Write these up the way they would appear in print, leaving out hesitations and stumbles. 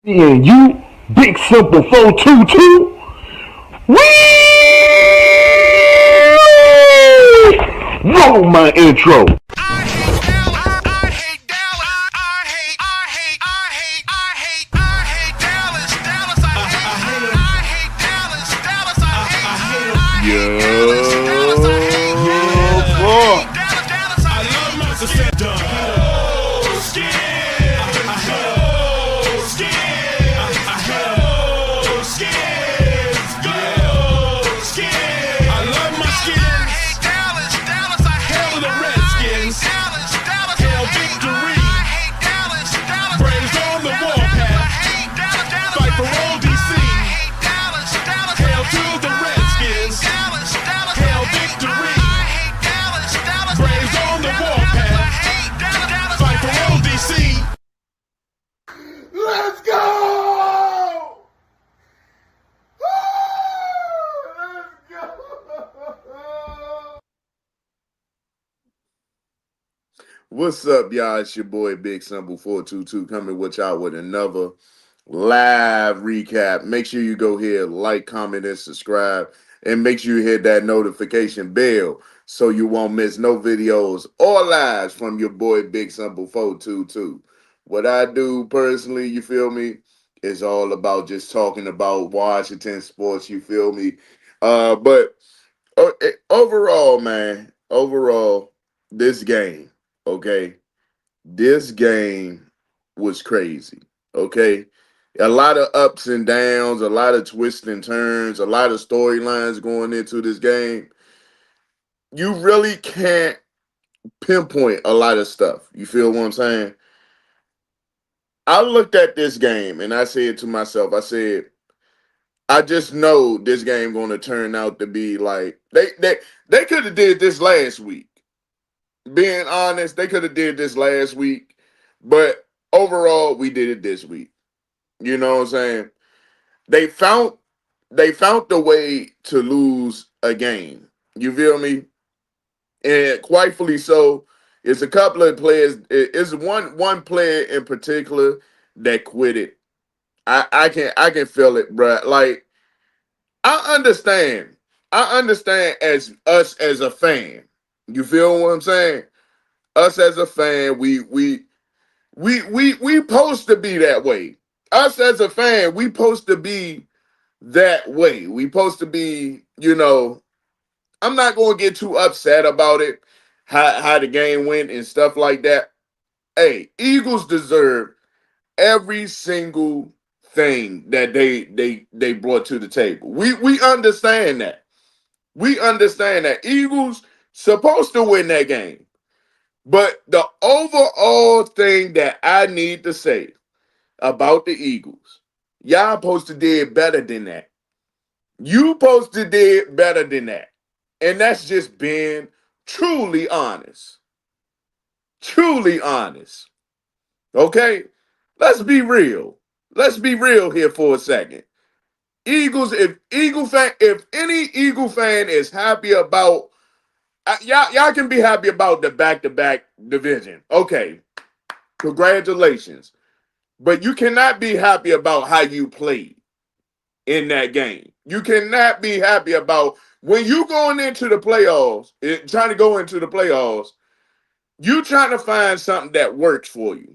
And you, big simple 422. Wee! Roll my intro. Let's go! Let's go! What's up, y'all? It's your boy Big Simple 422 coming with y'all with another live recap. Make sure you go here, like, comment, and subscribe. And make sure you hit that notification bell so you won't miss no videos or lives from your boy Big Simple 422. What I do personally, you feel me, is all about just talking about Washington sports, you feel me? But overall, man, this game, okay? This game was crazy, okay? A lot of ups and downs, a lot of twists and turns, a lot of storylines going into this game. You really can't pinpoint a lot of stuff. You feel what I'm saying? I looked at this game and I said to myself, I just know this game going to turn out to be like they could have did this last week. Being honest, they could have did this last week, but overall we did it this week. You know what I'm saying? They found the way to lose a game. You feel me? And quitefully so. It's a couple of players. It's one player in particular that quit it. I can feel it, bruh. Like I understand. I understand as us as a fan. You feel what I'm saying? Us as a fan, we supposed to be that way. Us as a fan, we supposed to be that way. We supposed to be, I'm not gonna get too upset about it, how the game went and stuff like that. Hey, Eagles deserve every single thing that they brought to the table. We understand that. We understand that Eagles supposed to win that game. But the overall thing that I need to say about the Eagles, y'all supposed to did better than that. You supposed to did better than that. And that's just being truly honest. Truly honest. Okay? Let's be real. Let's be real here for a second. Eagles, if any Eagle fan is happy about y'all can be happy about the back-to-back division. Okay. Congratulations. But you cannot be happy about how you played in that game. You cannot be happy about when you going into the playoffs, trying to go into the playoffs, you trying to find something that works for you.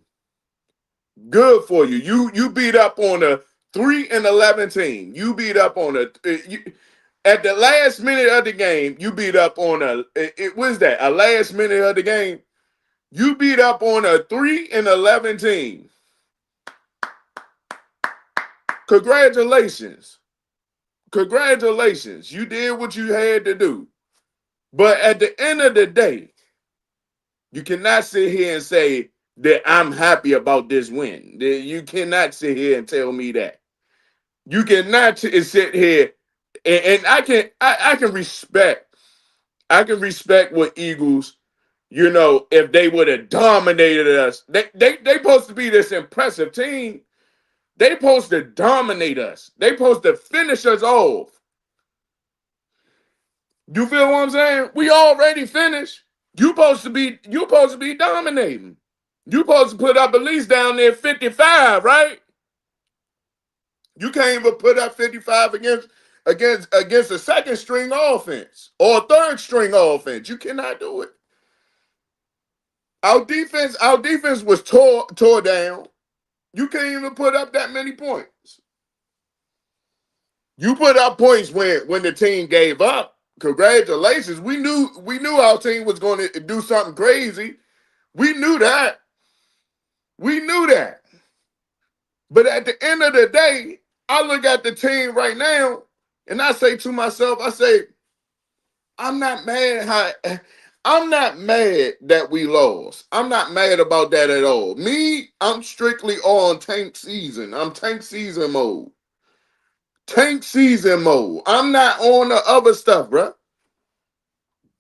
Good for you. You beat up on a 3-11 team. You beat up on at the last minute of the game, you beat up on it was that a last minute of the game. You beat up on a 3-11 team. Congratulations. Congratulations. You did what you had to do. But at the end of the day, you cannot sit here and say that I'm happy about this win. You cannot sit here and tell me that. You cannot sit here and I can respect what Eagles, if they would have dominated us. They supposed to be this impressive team. They supposed to dominate us. They supposed to finish us off. You feel what I'm saying? We already finished. You supposed to be dominating. You supposed to put up at least down there 55, right? You can't even put up 55 against a second string offense or a third string offense. You cannot do it. Our defense was tore down. You can't even put up that many points. You put up points when the team gave up. Congratulations. We knew our team was going to do something crazy. We knew that. We knew that. But at the end of the day, I look at the team right now and I say to myself, I say, I'm not mad I'm not mad that we lost. I'm not mad about that at all. Me, I'm strictly on tank season. I'm tank season mode. Tank season mode. I'm not on the other stuff, bruh.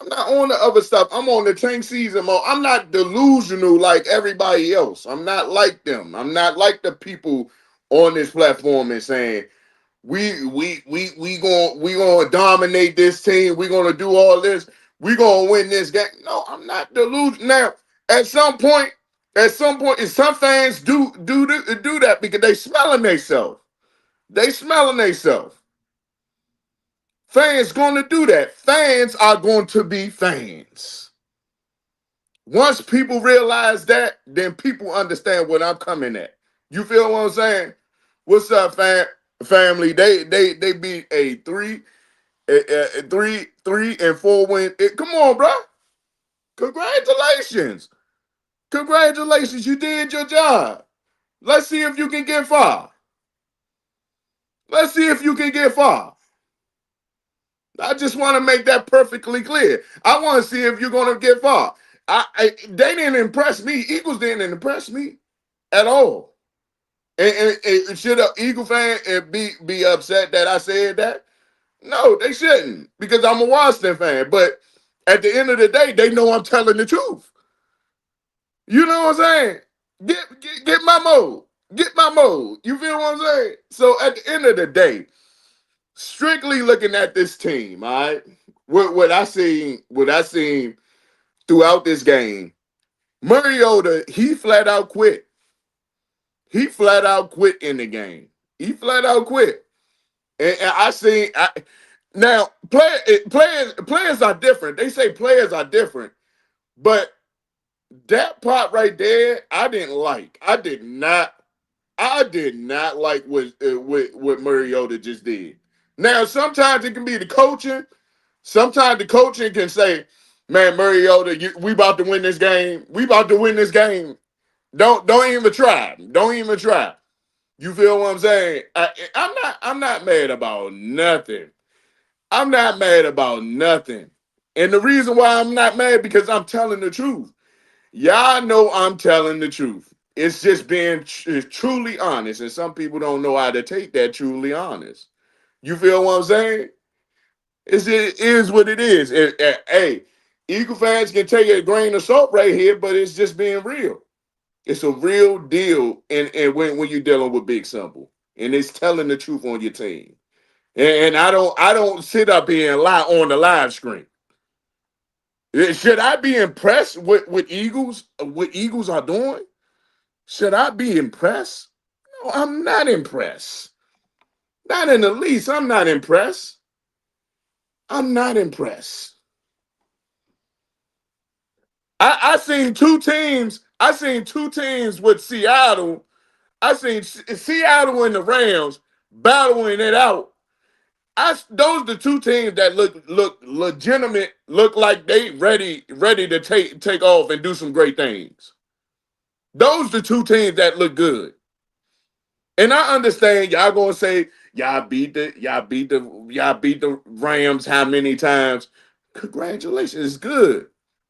I'm not on the other stuff. I'm on the tank season mode. I'm not delusional like everybody else. I'm not like them. I'm not like the people on this platform and saying we gonna dominate this team. We're gonna do all this. We're gonna win this game. No, I'm not delusional. Now, at some point, and some fans do that because they smelling themselves. They smelling themselves. Fans gonna do that. Fans are going to be fans. Once people realize that, then people understand what I'm coming at. You feel what I'm saying? What's up, family? They beat a 3-4 win. Come on, bro. Congratulations. Congratulations. You did your job. Let's see if you can get far. Let's see if you can get far. I just want to make that perfectly clear. I want to see if you're going to get far. They didn't impress me. Eagles didn't impress me at all. And should an Eagle fan be upset that I said that? No, they shouldn't, because I'm a Washington fan. But at the end of the day, they know I'm telling the truth. You know what I'm saying? Get my mode. Get my mode. You feel what I'm saying? So at the end of the day, strictly looking at this team, all right, what I seen throughout this game, Mariota, he flat out quit. He flat out quit in the game. He flat out quit. And now players are different. They say players are different, but that part right there, I didn't like. I did not like what Mariota just did. Now, sometimes it can be the coaching. Sometimes the coaching can say, "Man, Mariota, we about to win this game. We about to win this game. Don't even try. Don't even try." You feel what I'm saying? I'm not mad about nothing. I'm not mad about nothing. And the reason why I'm not mad, because I'm telling the truth. Y'all know I'm telling the truth. It's just being truly honest, and some people don't know how to take that truly honest. You feel what I'm saying? It is what it is. Hey, Eagle fans can take a grain of salt right here, but it's just being real. It's a real deal, and when you're dealing with Big Simple, and it's telling the truth on your team. And I don't sit up here and lie on the live screen. Should I be impressed with what Eagles are doing? Should I be impressed? No, I'm not impressed. Not in the least. I'm not impressed. I'm not impressed. I seen two teams. I seen two teams with Seattle. I seen Seattle and the Rams battling it out. Those the two teams that look legitimate, look like they ready to take off and do some great things. Those the two teams that look good. And I understand y'all gonna say y'all beat the Rams how many times? Congratulations, it's good.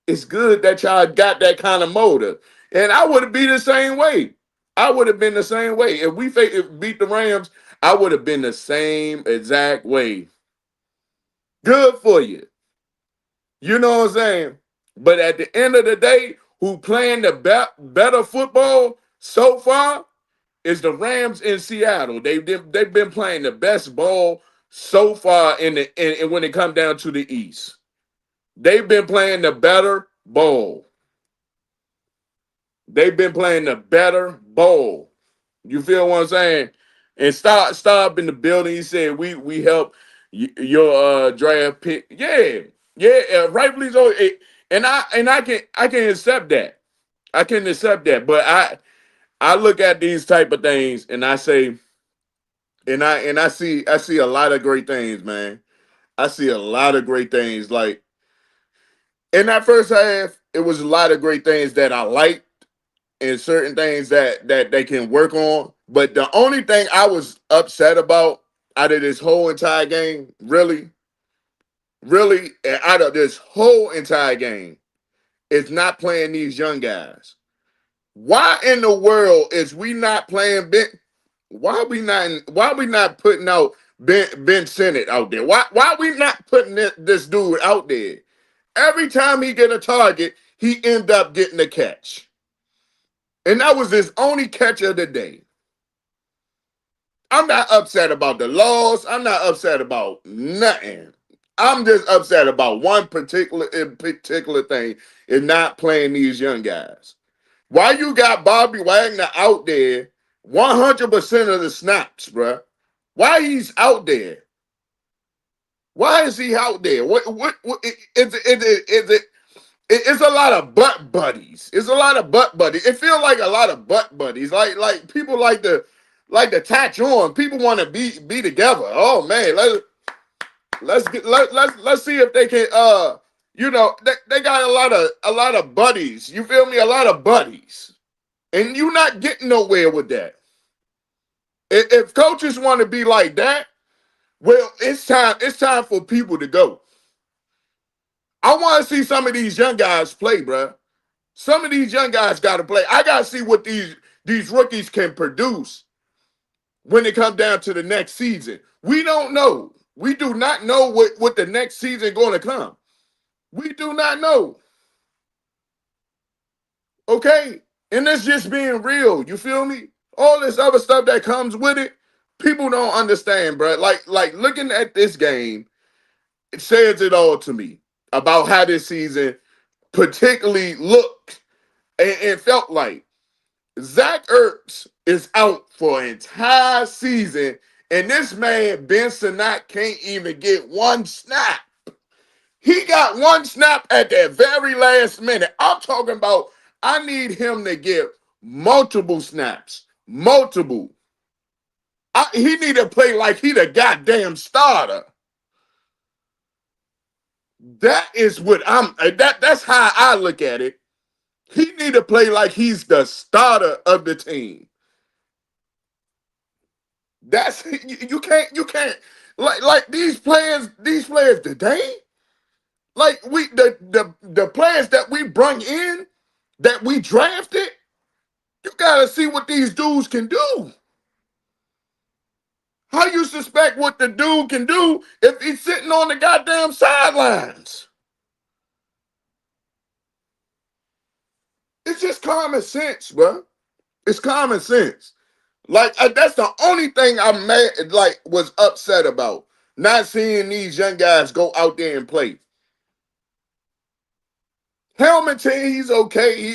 It's good that y'all got that kind of motive. And I would have been the same way. I would have been the same way. If beat the Rams, I would have been the same exact way. Good for you. You know what I'm saying? But at the end of the day, who playing the better football so far is the Rams in Seattle. They've been playing the best ball so far in when it comes down to the East. They've been playing the better ball. They've been playing the better ball. You feel what I'm saying? And start up in the building. He said, we help your draft pick. Yeah, yeah, rightfully so. And I can accept that. I can accept that. But I look at these type of things and I say, and I see a lot of great things, man. I see a lot of great things. Like in that first half, it was a lot of great things that I liked and certain things that they can work on. But the only thing I was upset about out of this whole entire game, really, and out of this whole entire game, is not playing these young guys. Why in the world is we not playing Ben? Why we not putting out Ben Sinnott out there? Why we not putting this dude out there? Every time he get a target, he end up getting a catch. And that was his only catch of the day. I'm not upset about the loss. I'm not upset about nothing. I'm just upset about one particular thing is not playing these young guys. Why you got Bobby Wagner out there 100% of the snaps, bruh? Why he's out there? Why is he out there? What is it? It's a lot of butt buddies. It's a lot of butt buddies. It feels like a lot of butt buddies. Like people like to attach on. People want to be together. Oh man, let's see if they can they got a lot of buddies. You feel me? A lot of buddies. And you're not getting nowhere with that. If coaches want to be like that, well, it's time for people to go. I want to see some of these young guys play, bruh. Some of these young guys got to play. I got to see what these rookies can produce when it comes down to the next season. We don't know. We do not know what the next season going to come. We do not know. Okay? And it's just being real. You feel me? All this other stuff that comes with it, people don't understand, bro. Like looking at this game, it says it all to me about how this season particularly looked and felt like. Zach Ertz is out for an entire season, and this man, Ben Sinnott, can't even get one snap. He got one snap at that very last minute. I'm talking about I need him to get multiple snaps. Multiple. He need to play like he the goddamn starter. That is what that's how I look at it. He need to play like he's the starter of the team. That's you can't like these players today. Like the players that we bring in, that we drafted, you gotta see what these dudes can do. How you suspect what the dude can do if he's sitting on the goddamn sidelines? It's just common sense, bro. It's common sense. Like that's the only thing I'm mad, was upset about. Not seeing these young guys go out there and play. Hamilton, he's okay.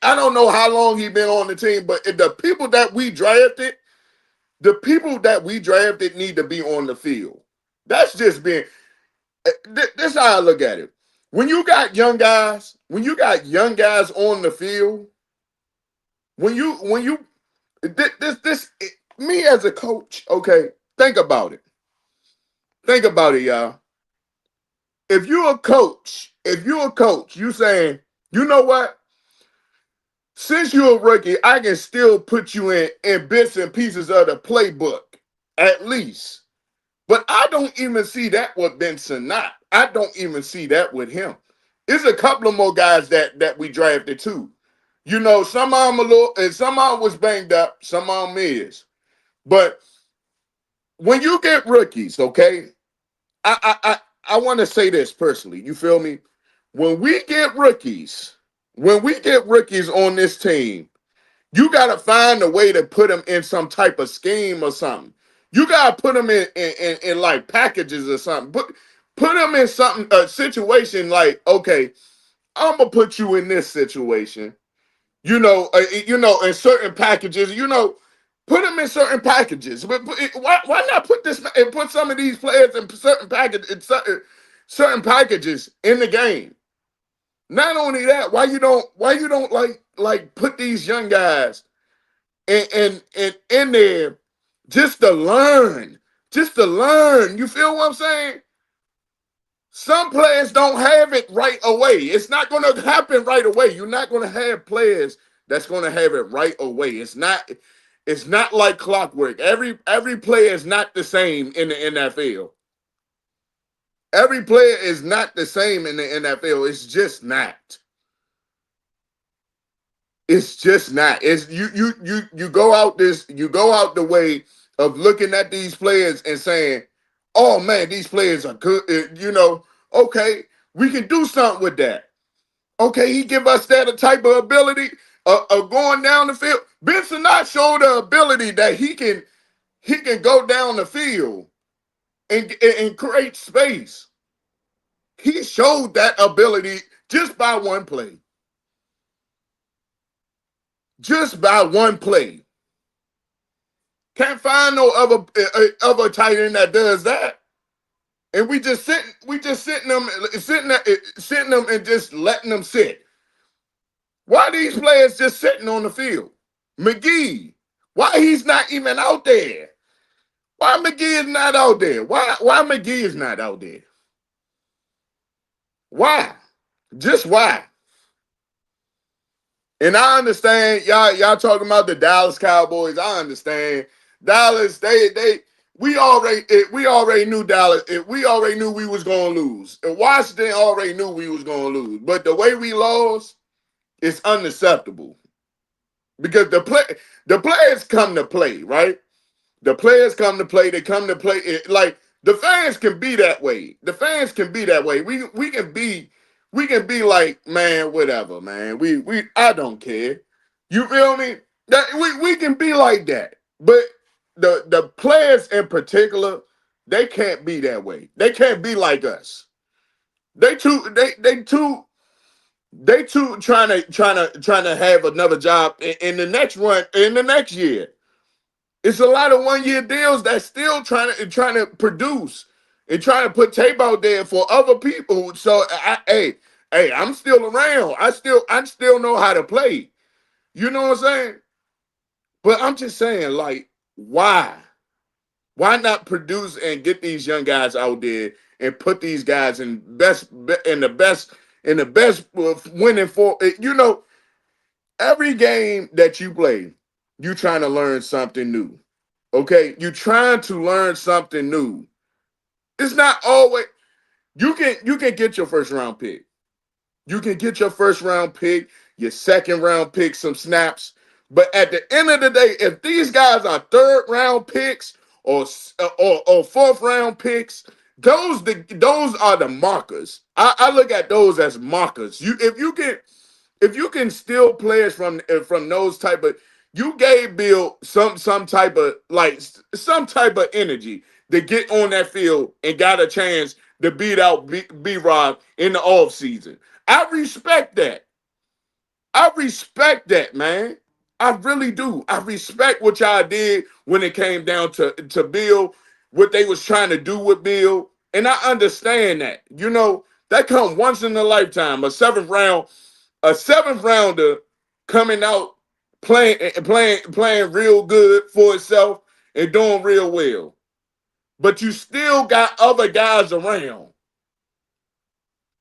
I don't know how long he's been on the team, but the people that we drafted, need to be on the field. That's just being. This how I look at it. When you got young guys on the field, when you this me as a coach, okay, think about it. Think about it, y'all. If you're a coach, you saying, you know what? Since you're a rookie, I can still put you in bits and pieces of the playbook, at least. But I don't even see that with Ben Sinnott. I don't even see that with him. There's a couple of more guys that we drafted too. You know, some of them and some of them was banged up, some of them is. But when you get rookies, okay, I want to say this personally. You feel me? When we get rookies on this team, you got to find a way to put them in some type of scheme or something. You got to put them in like packages or something. Put them in something, a situation like, okay, I'm going to put you in this situation. In certain packages, Put them in certain packages. Why not put this and put some of these players in certain packages in the game? Not only that, why you don't like put these young guys in there just to learn, just to learn. You feel what I'm saying? Some players don't have it right away. It's not going to happen right away. You're not going to have players that's going to have it right away. It's not like clockwork. Every player is not the same in the NFL. Every player is not the same in the NFL. It's just not. It's just not. It's you go out the way of looking at these players and saying, "Oh man, these players are good." Okay, we can do something with that. Okay, he give us that a type of ability of going down the field. Benson not showed the ability that he can go down the field and create space. He showed that ability just by one play. Just by one play. Can't find no other tight end that does that. And we just sitting them and just letting them sit. Why these players just sitting on the field? McGee, why he's not even out there? Why McGee is not out there? Why McGee is not out there? Why? Just why? And I understand y'all talking about the Dallas Cowboys. I understand Dallas. We already knew Dallas. We already knew we was gonna lose. And Washington already knew we was gonna lose. But the way we lost is unacceptable because the players come to play, right? The players come to play. They come to play. Like the fans can be that way. The fans can be that way. We can be like, man, whatever, man. I don't care. You feel me? That we can be like that. But the players in particular, they can't be that way. They can't be like us. They too trying to have another job in the next run in the next year. It's a lot of 1-year deals that's still trying to produce and trying to put tape out there for other people. So hey, I'm still around. I still know how to play. You know what I'm saying? But I'm just saying, like, why? Why not produce and get these young guys out there and put these guys in the best winning for every game that you play, you trying to learn something new. Okay, you trying to learn something new. It's not always you can get your first round pick. You can get your first round pick, your second round pick, some snaps. But at the end of the day, if these guys are third round picks or fourth round picks, those are the markers. I look at those as markers. If you can steal players from those type of, you gave Bill some type of some type of energy to get on that field and got a chance to beat out B-Rob in the off season. I respect that. I respect that, man. I really do. I respect what y'all did when it came down to Bill, what they was trying to do with Bill, and I understand that. That come once in a lifetime. A seventh rounder coming out playing real good for itself and doing real well. But you still got other guys around.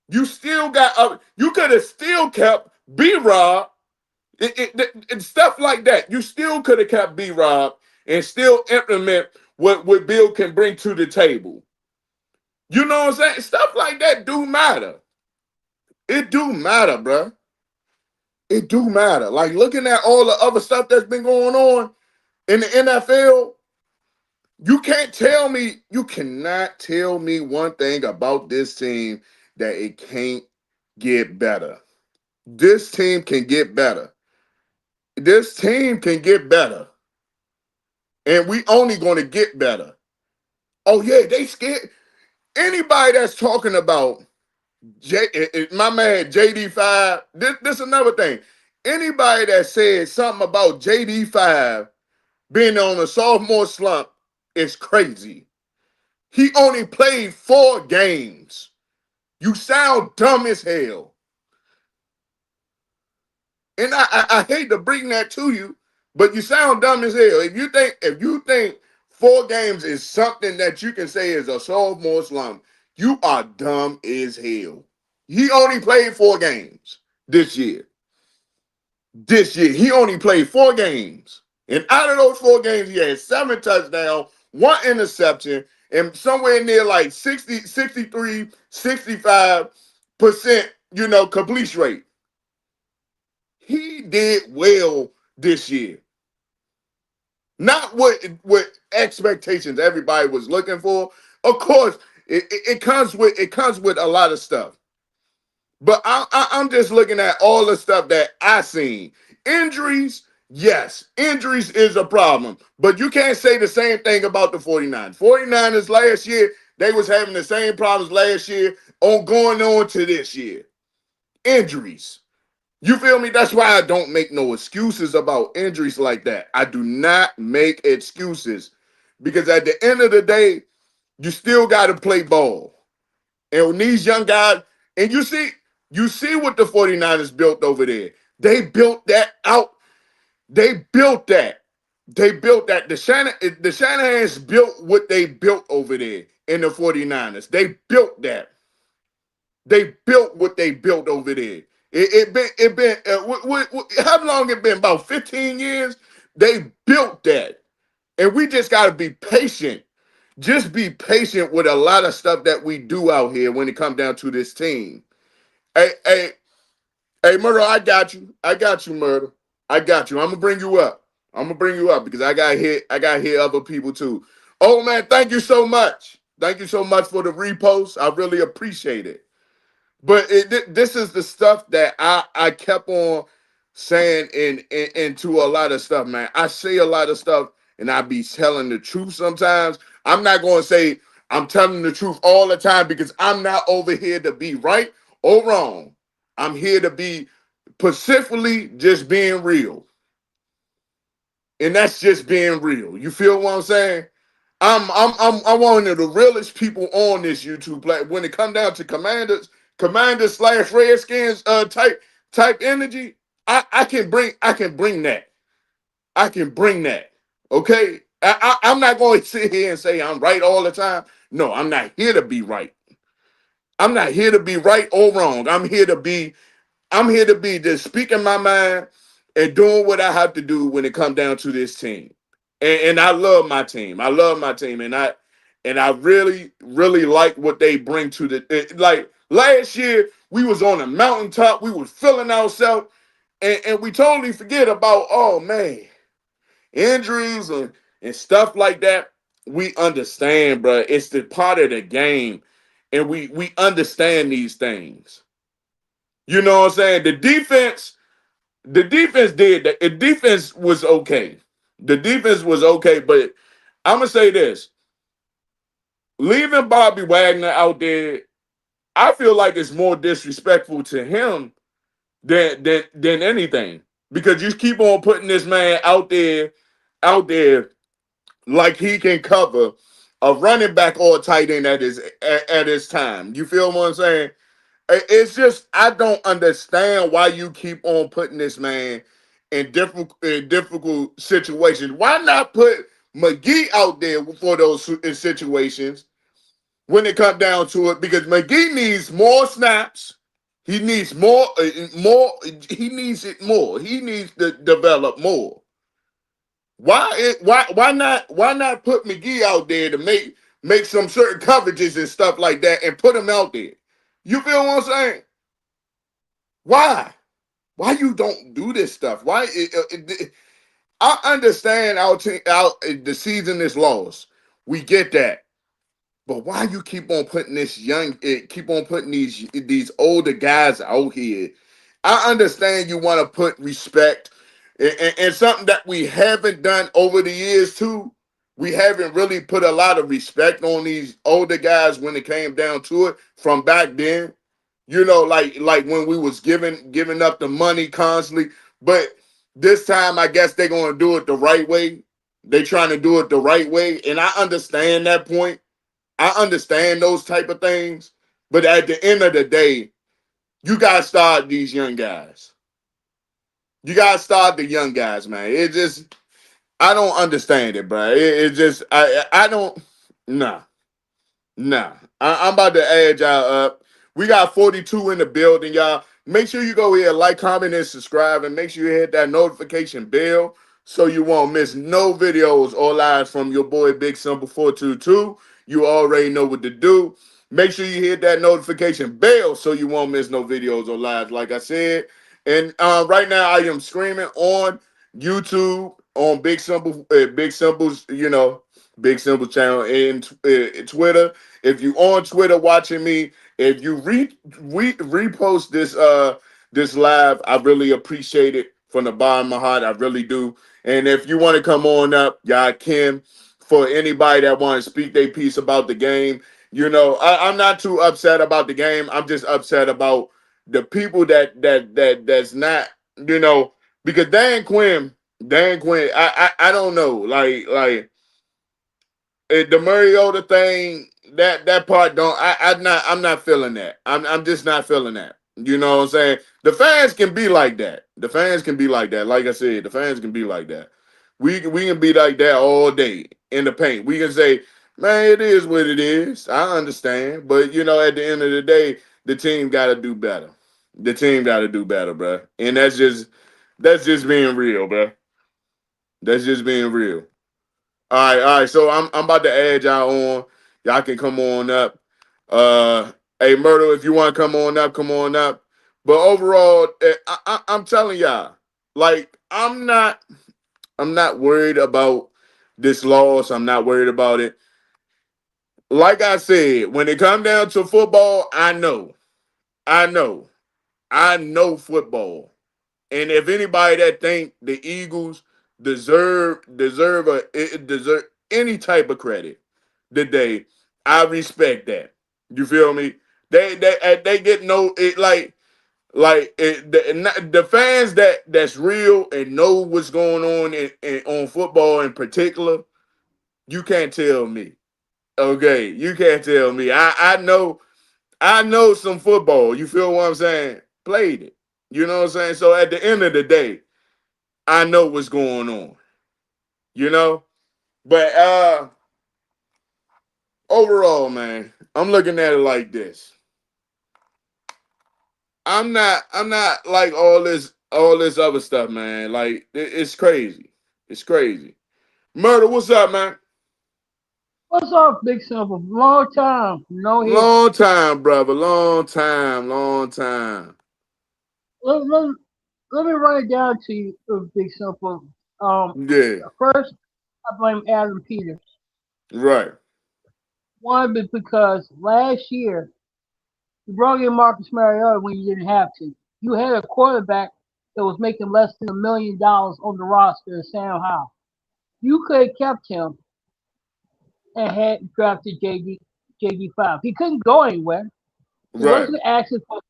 You could have still kept B-Rob and stuff like that. You still could have kept B-Rob and still implement what Bill can bring to the table. You know what I'm saying? Stuff like that do matter. It do matter, bruh. It do matter. Like looking at all the other stuff that's been going on in the NFL, you cannot tell me one thing about this team that it can't get better. This team can get better. This team can get better. And we only going to get better. Oh yeah, they scared. Anybody that's talking about my man JD5, this is another thing. Anybody that said something about JD5 being on a sophomore slump is crazy. He only played 4 games. You sound dumb as hell. And I hate to bring that to you, but you sound dumb as hell. If you think 4 games is something that you can say is a sophomore slump, you are dumb as hell. He only played 4 games this year. This year, he only played 4 games. And out of those 4 games, he had 7 touchdowns, 1 interception, and somewhere near like 60, 63, 65%, completion rate. He did well this year. Not what expectations everybody was looking for. Of course, it comes with a lot of stuff. But I'm just looking at all the stuff that I seen. Injuries, yes, injuries is a problem. But you can't say the same thing about the 49ers. 49ers last year, they was having the same problems last year going on to this year. Injuries. You feel me? That's why I don't make no excuses about injuries like that. I do not make excuses because at the end of the day, you still got to play ball. And when these young guys, and you see what the 49ers built over there. They built that out. They built that. They built that. The Shanahans built what they built over there in the 49ers. They built that. They built what they built over there. How long it been? About 15 years? They built that. And we just got to be patient. Just be patient with a lot of stuff that we do out here when it comes down to this team. Hey, hey, hey, Murder, I got you. I got you, Murder. I got you. I'm gonna bring you up. I'm gonna bring you up because I got to hear other people too. Oh man, thank you so much. Thank you so much for the repost. I really appreciate it. But this is the stuff that I kept on saying into a lot of stuff, man. I say a lot of stuff and I be telling the truth sometimes. I'm not going to say I'm telling the truth all the time because I'm not over here to be right or wrong. I'm here to be specifically just being real. And that's just being real. You feel what I'm saying? I'm one of the realest people on this YouTube platform. When it come down to commanders / Redskins type energy, I can bring that. I can bring that. Okay? I'm not going to sit here and say I'm right all the time. No, I'm not here to be right. I'm not here to be right or wrong. I'm here to be just speaking my mind and doing what I have to do when it comes down to this team. And I love my team. I love my team. And I really, really like what they bring to like last year, we was on a mountaintop, we was feeling ourselves, and we totally forget about, oh man, injuries and stuff like that. We understand, bro. It's the part of the game. And we understand these things. You know what I'm saying? The defense did that. The defense was okay. The defense was okay, but I'm gonna say this: leaving Bobby Wagner out there, I feel like it's more disrespectful to him than anything because you keep on putting this man out there like he can cover a running back or a tight end at his time. You feel what I'm saying? It's just I don't understand why you keep on putting this man in difficult situations. Why not put McGee out there for those situations when it comes down to it? Because McGee needs more snaps. He needs more. He needs it more. He needs to develop more. Why not put McGee out there to make some certain coverages and stuff like that and put him out there? You feel what I'm saying? Why? Why you don't do this stuff? I understand the season is lost. We get that. But why you keep on putting keep on putting these older guys out here? I understand you want to put respect and something that we haven't done over the years too. We haven't really put a lot of respect on these older guys when it came down to it from back then. Like when we was giving up the money constantly. But this time, I guess they're gonna do it the right way. They trying to do it the right way, and I understand that point. I understand those type of things, but at the end of the day, you gotta start these young guys. You gotta start the young guys, man. It just I don't understand it, bro. It just I don't nah. Nah, I'm about to add y'all up. We got 42 in the building, y'all. Make sure you go here, like, comment, and subscribe, and make sure you hit that notification bell so you won't miss no videos or lives from your boy Big Simple 422. You already know what to do. Make sure you hit that notification bell so you won't miss no videos or lives, like I said. And right now, I am streaming on YouTube on Big Simple, Big Simple's, Big Simple channel, and Twitter. If you on Twitter watching me, if you repost this live, I really appreciate it from the bottom of my heart. I really do. And if you want to come on up, y'all can. For anybody that want to speak their piece about the game, I'm not too upset about the game. I'm just upset about the people that's not, because Dan Quinn, I don't know, like the Mariota thing, that part don't I'm not feeling that. I'm just not feeling that. You know what I'm saying? The fans can be like that. The fans can be like that. Like I said, the fans can be like that. We can be like that all day in the paint. We can say, man, it is what it is. I understand, but at the end of the day, the team got to do better. The team got to do better, bro. And that's just being real, bro. That's just being real. All right. So I'm about to add y'all on. Y'all can come on up. Hey, Myrtle, if you want to come on up, come on up. But overall, I'm telling y'all, like I'm not worried about this loss. I'm not worried about it. Like I said, when it comes down to football, I know, I know football. And if anybody that think the Eagles deserve any type of credit today, I respect that. You feel me? They get no it the fans that's real and know what's going on on football in particular. You can't tell me. Okay, you can't tell me. I know some football. You feel what I'm saying? Played it. You know what I'm saying? So at the end of the day, I know what's going on, you know? But overall, man, I'm looking at it like this. I'm not like all this other stuff, man. Like it's crazy. It's crazy. Murder, what's up, man? What's up, Big Silver? Long time, no here. Long time, brother. Long time, long time. Let, let, let me write it down to you, Big Silver. Um, Yeah, First, I blame Adam Peters. right. One, because last year you brought in Marcus Mariota when you didn't have to. You had a quarterback that was making less than $1 million on the roster, Sam Howell. You could have kept him and had drafted JD 5. He couldn't go anywhere. He Right. wasn't asking for.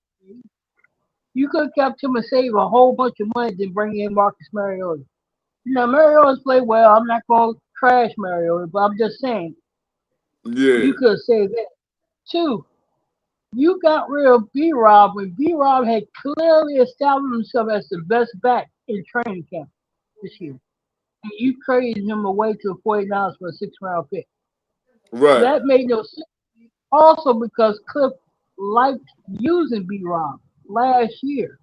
You could have kept him and saved a whole bunch of money than bring in Marcus Mariota. Now Mariota's played well. I'm not going to trash Mariota, but I'm just saying you Yeah. could have saved that. Two, you got rid of B Rob when B Rob had clearly established himself as the best back in training camp this year. And you traded him away to the 49ers for a 6th round pick. Right. That made no sense. Also because Cliff liked using B Rob last year.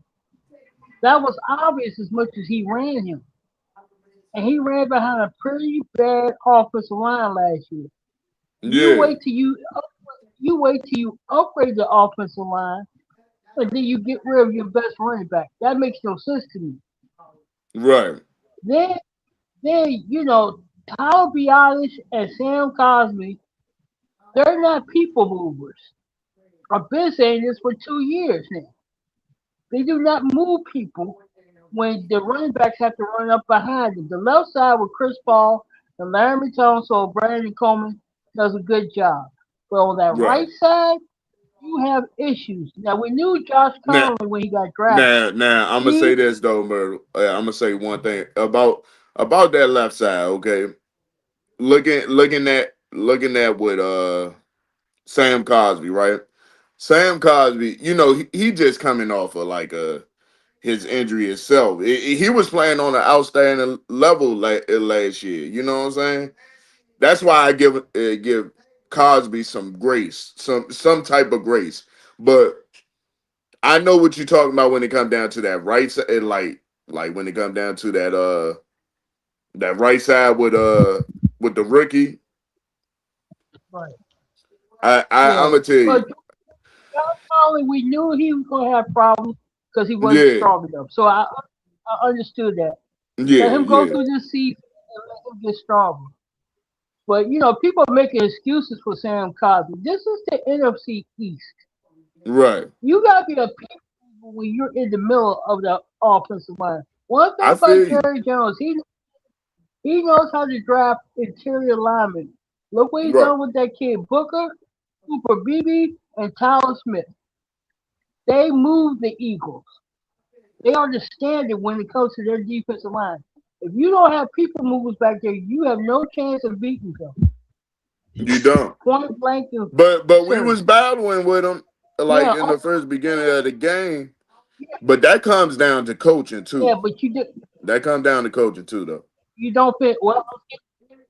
That was obvious as much as he ran him. And he ran behind a pretty bad offensive line last year. You Yeah. wait till you wait till you upgrade the offensive line, and then you get rid of your best running back. That makes no sense to me. Right. Then then Tyler Biadasz and Sam Cosmi, they're not people movers. I've been saying this for 2 years now. They do not move people when the running backs have to run up behind them. The left side with Chris Paul and Larry Tunsil, Brandon Coleman does a good job. But on that Right. right side, you have issues. Now we knew Josh Now, Conley when he got drafted. now, I'm gonna say He this though, Myrtle. I'm gonna say one thing about that left side. Okay, looking at what Sam Cosby, right? Sam Cosby, he just coming off of like his injury itself. He was playing on an outstanding level last year. You know what I'm saying? That's why I give Cosby some grace, some type of grace. But I know what you're talking about when it comes down to that right side, like when it comes down to that right side with the rookie. Right. I'm Yeah. gonna tell But you, John Conley, we knew he was going to have problems because he wasn't yeah, strong enough. So I understood that. Let yeah, him go yeah, through this season and let him get stronger. But people are making excuses for Sam Cosby. This is the NFC East. right. You gotta be a people when you're in the middle of the offensive line. One thing I about feel you, Jerry Jones, he knows how to draft interior linemen. Look what he's right. done with that kid Booker, Cooper Beebe, and Tyler Smith. They move the Eagles. They are the standard when it comes to their defensive line. If you don't have people movers back there, you have no chance of beating them. You don't. Point blank and But we serious. was battling with them like Yeah, in oh, the first beginning of the game. But that comes down to coaching yeah, too. but That comes down to coaching too, though. you don't fit. Well,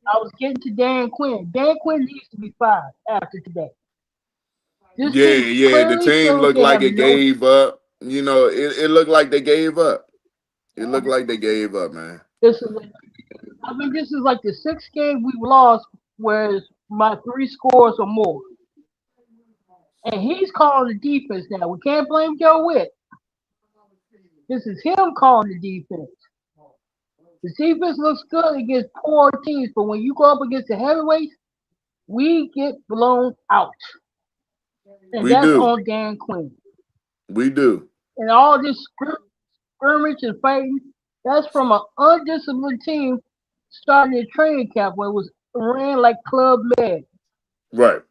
I was getting to Dan Quinn. Dan Quinn needs to be fired after today. This Yeah, team yeah. The clearly team shows looked they like have it no. gave up. It looked like they gave up. It looked like they gave up, man. This is, this is like the sixth game we've lost, whereas my three scores or more. And he's calling the defense now. We can't blame Joe Witt. This is him calling the defense. The defense looks good against poor teams, but when you go up against the heavyweights, we get blown out. And We that's do. on Dan Quinn. We do. And all this skirmish and fighting, that's from an undisciplined team starting a training camp where it was ran like Club Med. Right.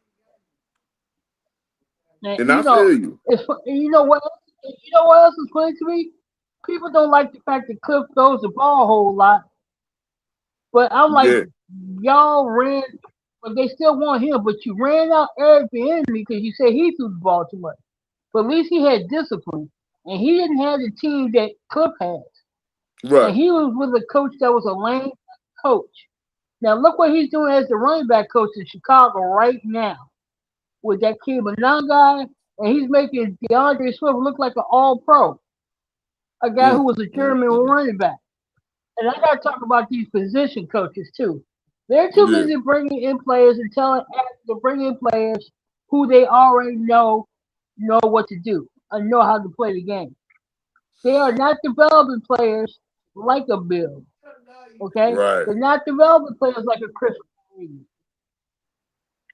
And And I feel you. you know what? You know what else is funny to me? People don't like the fact that Cliff throws the ball a whole lot, but I'm like, Yeah. y'all ran, but they still want him. But you ran out Eric Bieniemy because you said he threw the ball too much. But at least he had discipline, and he didn't have the team that Cliff has. And Right. he was with a coach that was a lame coach. Now look what he's doing as the running back coach in Chicago right now with that kid Monangai, and he's making DeAndre Swift look like an All Pro, a guy who Mm, was a mm, German mm. running back. And I got to talk about these position coaches too. They're too Yeah. busy bringing in players and telling actors to bring in players who they already know what to do and know how to play the game. They are not developing players like a Bill. Okay, Right. they're not developing players like a Chris. Reed.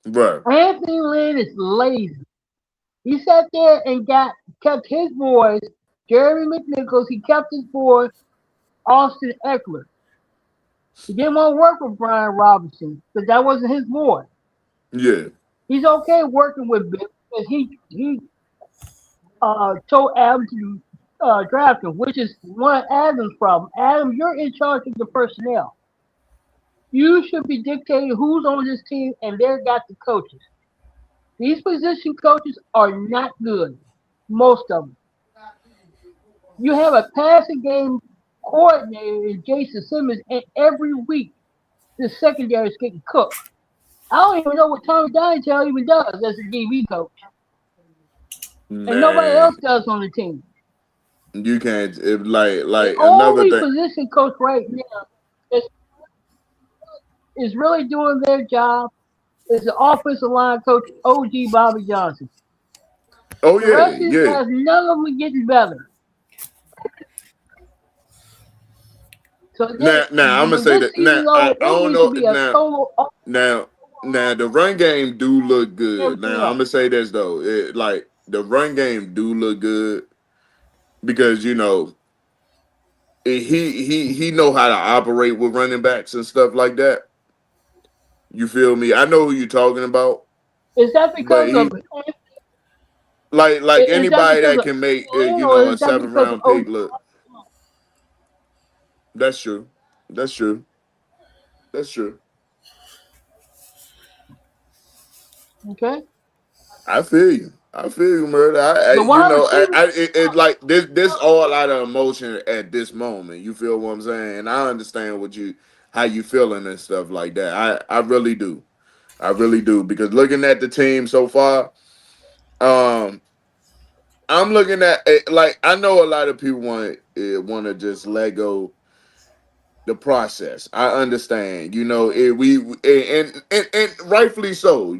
Right. Anthony Lynn is lazy. He sat there and kept his boys, Jeremy McNichols. He kept his boy Austin Eckler. He didn't want to work with Brian Robinson because that wasn't his boy. Yeah. He's okay working with Bill because he told Adam to draft him, which is one of Adam's problems. Adam, you're in charge of the personnel. You should be dictating who's on this team, and they've got the coaches. These position coaches are not good. Most of them. You have a passing game coordinator in Jason Simmons, and every week the secondary is getting cooked. I don't even know what Tommy Donatello even does as a DB coach, and nobody Man, else does on the team. you can't. If The like another only thing. position coach right now that is really doing their job is the offensive line coach OG Bobby Johnson. Oh The yeah, rest of these yeah. guys, none of them are getting better. So Now I'm gonna with say this that. Now season I over, it don't needs to know. be a total Now now the run game do look good. everything Now I'm else. gonna say this though. Like the run game do look good because he know how to operate with running backs and stuff like that. You feel me? I know who you're talking about, Is that but because of like is that anybody because that of can make Lynn or a is that seven because of round OG? pick look. That's true. That's true. That's true. Okay, I feel you. I feel you, murder. the wide receiver. It like this all out of emotion at this moment. You feel what I'm saying? And I understand how you feeling and stuff like that. I really do. I really do because looking at the team so far, um, I'm looking at it, like I know a lot of people want to just let go the process. I understand, and rightfully so.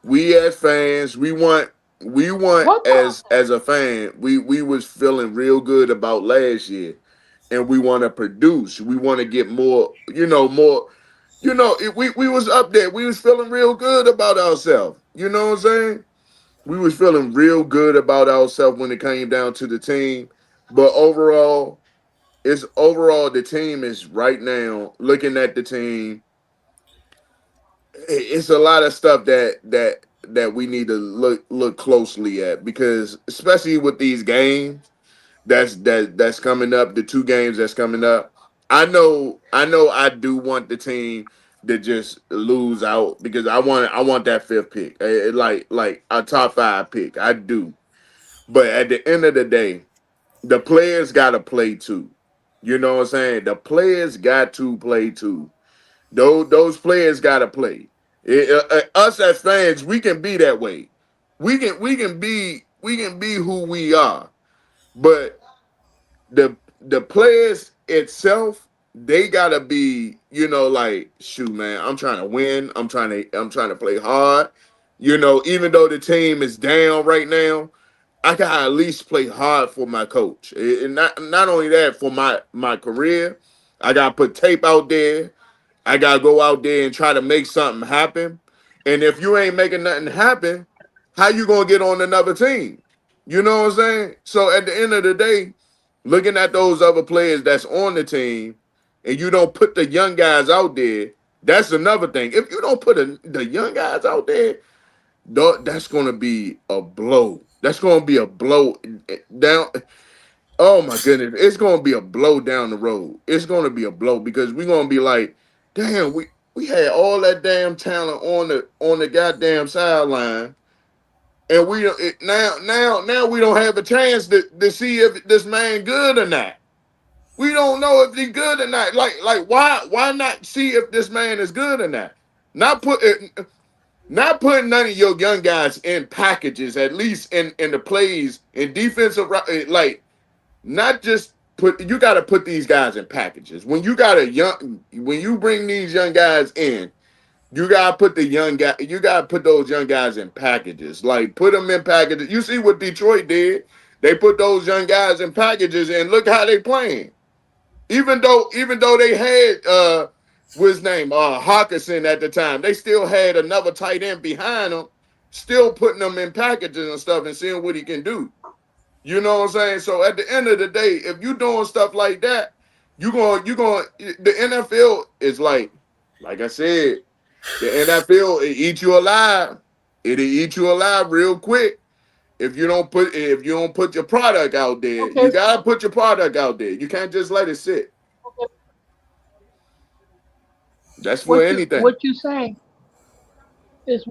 We as fans, we want What pro- as a fan, we was feeling real good about last year, and we want to produce. We want to get more, more. We was up there. We was feeling real good about ourselves. You know what I'm saying? We was feeling real good about ourselves when it came down to the team, but overall the team is right now looking at the team. It's a lot of stuff that we need to look closely at because especially with these games that's coming up, the two games that's coming up. I know I do want the team to just lose out because I want that fifth pick, like a top five pick. I do, but at the end of the day, the players got to play too. You know what I'm saying? The players got to play too. Those players got to play. Us as fans, we can be that way. We can be who we are. But the players itself, they gotta be, like, shoot, man, I'm trying to win. I'm trying to play hard. Even though the team is down right now, I gotta at least play hard for my coach. And not only that, for my career, I gotta put tape out there. I gotta go out there and try to make something happen. And if you ain't making nothing happen, how you gonna get on another team? You know what I'm saying? So at the end of the day, looking at those other players that's on the team, and you don't put the young guys out there, that's another thing. If you don't put the young guys out there, that's gonna be a blow. That's gonna be a blow down. Oh my goodness, it's gonna be a blow down the road. It's gonna be a blow because we're gonna be like, damn, we had all that damn talent on the goddamn sideline, and we don't now we don't have a chance to see if this man good or not. We don't know if he's good or not. Like why not see if this man is good or not? Not put not putting none of your young guys in packages, at least in the plays in defensive, like not just put. You got to put these guys in packages. When you bring these young guys in, you got to put the young guy. You got to put those young guys in packages. Like put them in packages. You see what Detroit did? They put those young guys in packages, and look how they playing. Even though they had what's his name Hawkinson at the time, they still had another tight end behind them, still putting them in packages and stuff and seeing what he can do. You know what I'm saying? So at the end of the day, if you doing stuff like that, you going the NFL is like I said, the NFL it eat you alive. It'll eat you alive real quick if you don't put your product out there. okay, You gotta put your product out there. You can't just let it sit. okay. That's for anything. What you saying is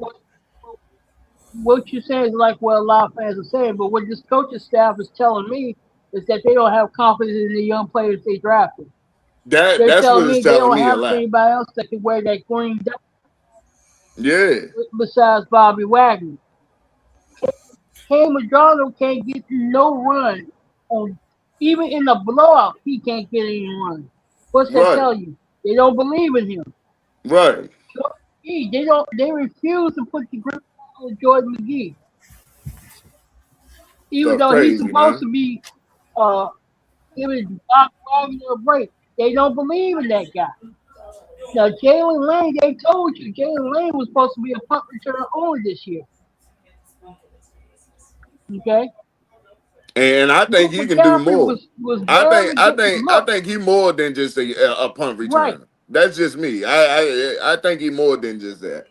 what you saying is like what a lot of fans are saying. But what this coaching staff is telling me is that they don't have confidence in the young players they drafted. They're That's what telling it's me they telling don't me a have lot. anybody else that can wear that green Yeah, besides Bobby Wagner. Cam McDonald can't get no run on even in the blowout. He can't get any run. What's that right, tell you? They don't believe in him. right. They don't. They refuse to put the grip on Jordan McGee, even Stuff though he's crazy, supposed man. to be uh giving Bobby Wagner a break. They don't believe in that guy. Now Jalen Lane, they told you Jalen Lane was supposed to be a punt returner only this year. Okay, And I think Luke he can do McCaffrey more. was I think barely I getting think I looks. think he more than just a punt Right, returner. That's just me. I think he more than just that.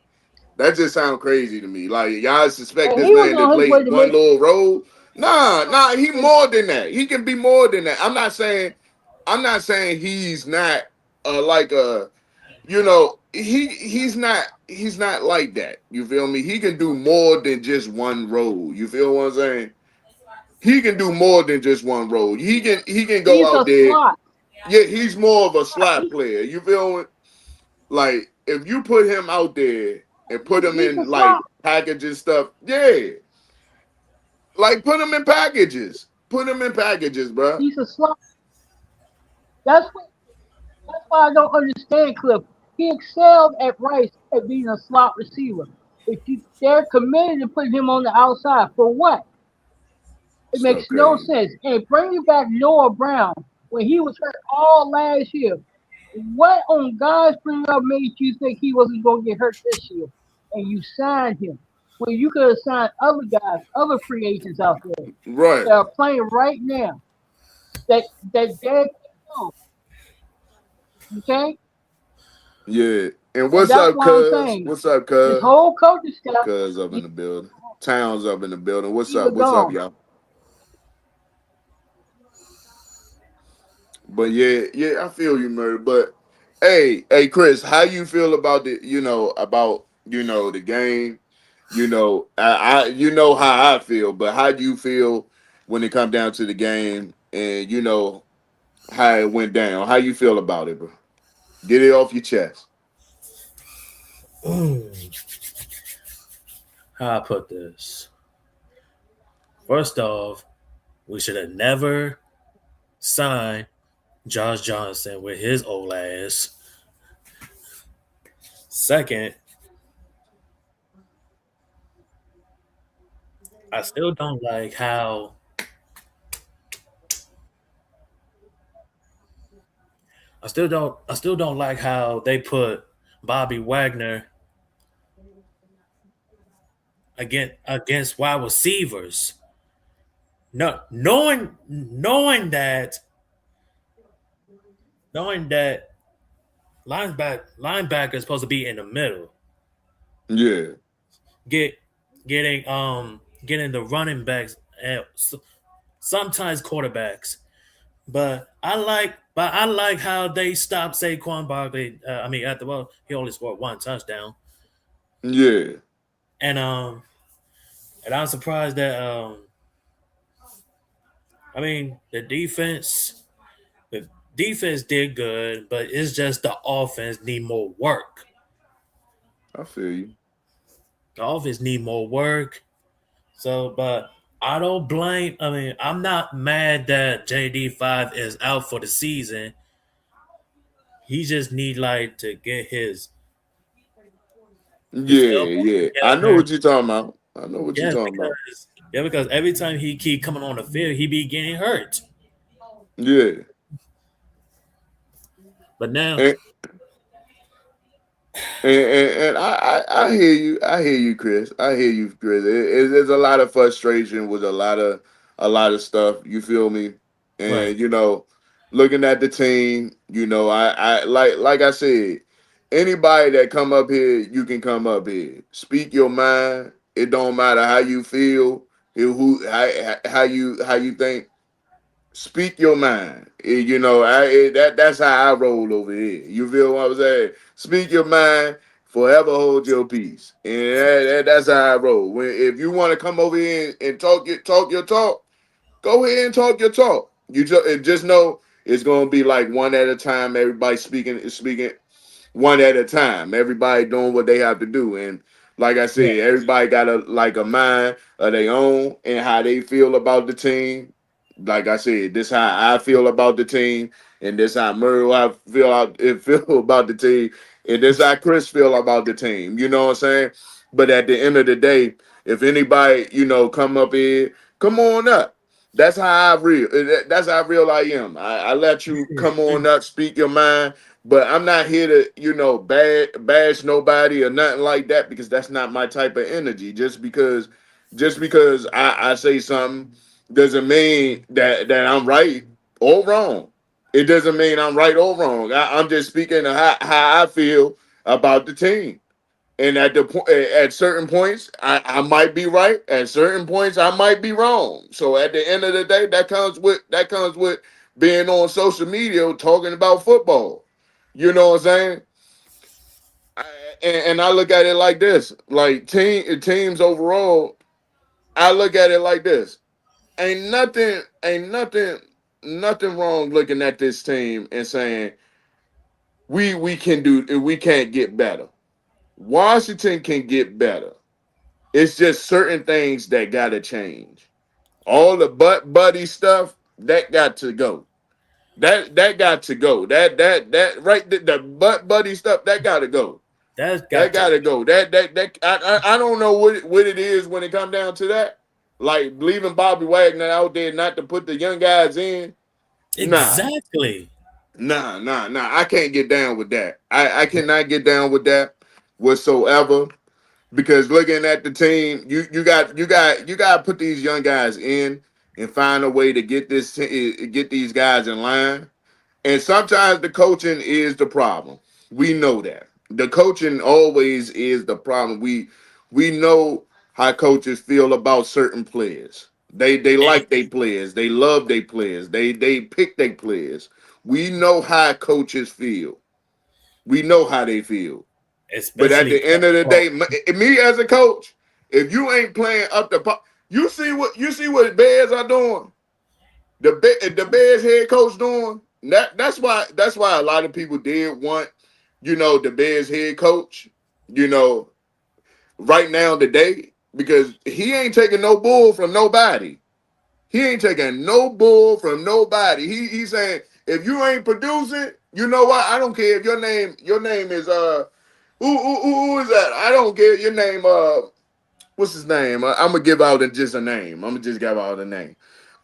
That just sounds crazy to me. Like y'all suspect and this he was man to on his play way to one make. little role. Nah, he more than that. He can be more than that. I'm not saying he's not like a. he's not like that. You feel me? He can do more than just one role. You feel what I'm saying? He can do more than just one role. He can go He's out a there. slot. Yeah, he's more of a slot He, player. You feel me? Like if you put him out there and put him he's a in like slot. packaging stuff, yeah, like put him in packages. Put him in packages, bro. He's a slot. That's what. That's why I don't understand Cliff. He excelled at Rice at being a slot receiver. If they're committed to putting him on the outside for what? It Stuff makes no crazy. sense. And bringing back Noah Brown when he was hurt all last year, what on God's green earth made you think he wasn't going to get hurt this year? And you signed him. Well, you could have signed other guys, other free agents out there Right. that are playing right now that Derek know, okay? Yeah. And And what's that's up, why I'm cuz? saying What's up, this cuz? whole coaching staff Cuz up in needs the building. Towns up in the building. What's to up? What's up, go. y'all? But yeah, yeah, I feel you, Murray. But hey, Chris, how you feel about the game? You know how I feel, but how do you feel when it come down to the game and how it went down? How you feel about it, bro? Get it off your chest. How I put this? First off, we should have never signed Josh Johnson with his old ass. Second, I still don't like how I still don't like how they put Bobby Wagner against wide receivers. No, knowing that linebacker is supposed to be in the middle, Yeah, get getting the running backs and sometimes quarterbacks. But I like how they stopped Saquon Barkley. After he only scored one touchdown, yeah. and I'm surprised that the defense did good, but it's just the offense need more work. I feel you. The offense need more work. So, but I don't blame. I'm not mad that JD5 is out for the season. He just need like to get his Yeah, elbow yeah. I know together. what you're talking about. I know what you're Yes, talking about. because every time he keep coming on the field, he be getting hurt. Yeah. But now, And and I hear you. I hear you, Chris. I hear you, Chris. There's a lot of frustration with a lot of stuff. You feel me? right, And looking at the team, I like I said, anybody that come up here, you can come up here. Speak your mind. It don't matter how you feel, how you think. Speak your mind. That's how I roll over here. You feel what I'm saying? Speak your mind. Forever hold your peace, and that's how I roll. If you want to come over here and talk your talk, go ahead and talk your talk. You just know it's gonna be like one at a time. Everybody speaking one at a time. Everybody doing what they have to do. And like I right, said, everybody got a mind of their own and how they feel about the team. Like I said, this how I feel about the team, and this how Murray feel about the team, and this how Chris feel about the team. You know what I'm saying? But at the end of the day, if anybody come up here, come on up. That's how real I am. I let you come on up, speak your mind, but I'm not here to, bash nobody or nothing like that because that's not my type of energy. Just because I say something doesn't mean that I'm right or wrong. It doesn't mean I'm right or wrong. I'm just speaking of how I feel about the team. And at certain points, I might be right. At certain points, I might be wrong. So at the end of the day, that comes with being on social media talking about football. You know what I'm saying? And I look at it like this: like teams overall, I look at it like this. Ain't nothing wrong looking at this team and saying we can't get better. Washington can get better. It's just certain things that gotta change. All the butt buddy stuff that got to go. That got to go. That right the butt buddy stuff that gotta go. That's That got to gotta go. I don't know what it is when it comes down to that. Like leaving Bobby Wagner out there not to put the young guys in. Nah, exactly. nah. I can't get down with that. I cannot get down with that whatsoever. Because looking at the team, you got to put these young guys in and find a way to get these guys in line. And sometimes the coaching is the problem. We know that. The coaching always is the problem. We know how coaches feel about certain players. They E- like their players. They love their players. They pick their players. We know how coaches feel. We know how they feel. But at Especially the end of the well, day, me as a coach, if you ain't playing up to you see what Bears are doing. The Bears head coach doing that's why a lot of people did want the Bears head coach you know right now today because he ain't taking no bull from nobody. He ain't taking no bull from nobody. He's saying if you ain't producing, you know what? I don't care if your name is who is that? I don't care your name. What's his name? I'm gonna give out just a name. I'm gonna just give out a name.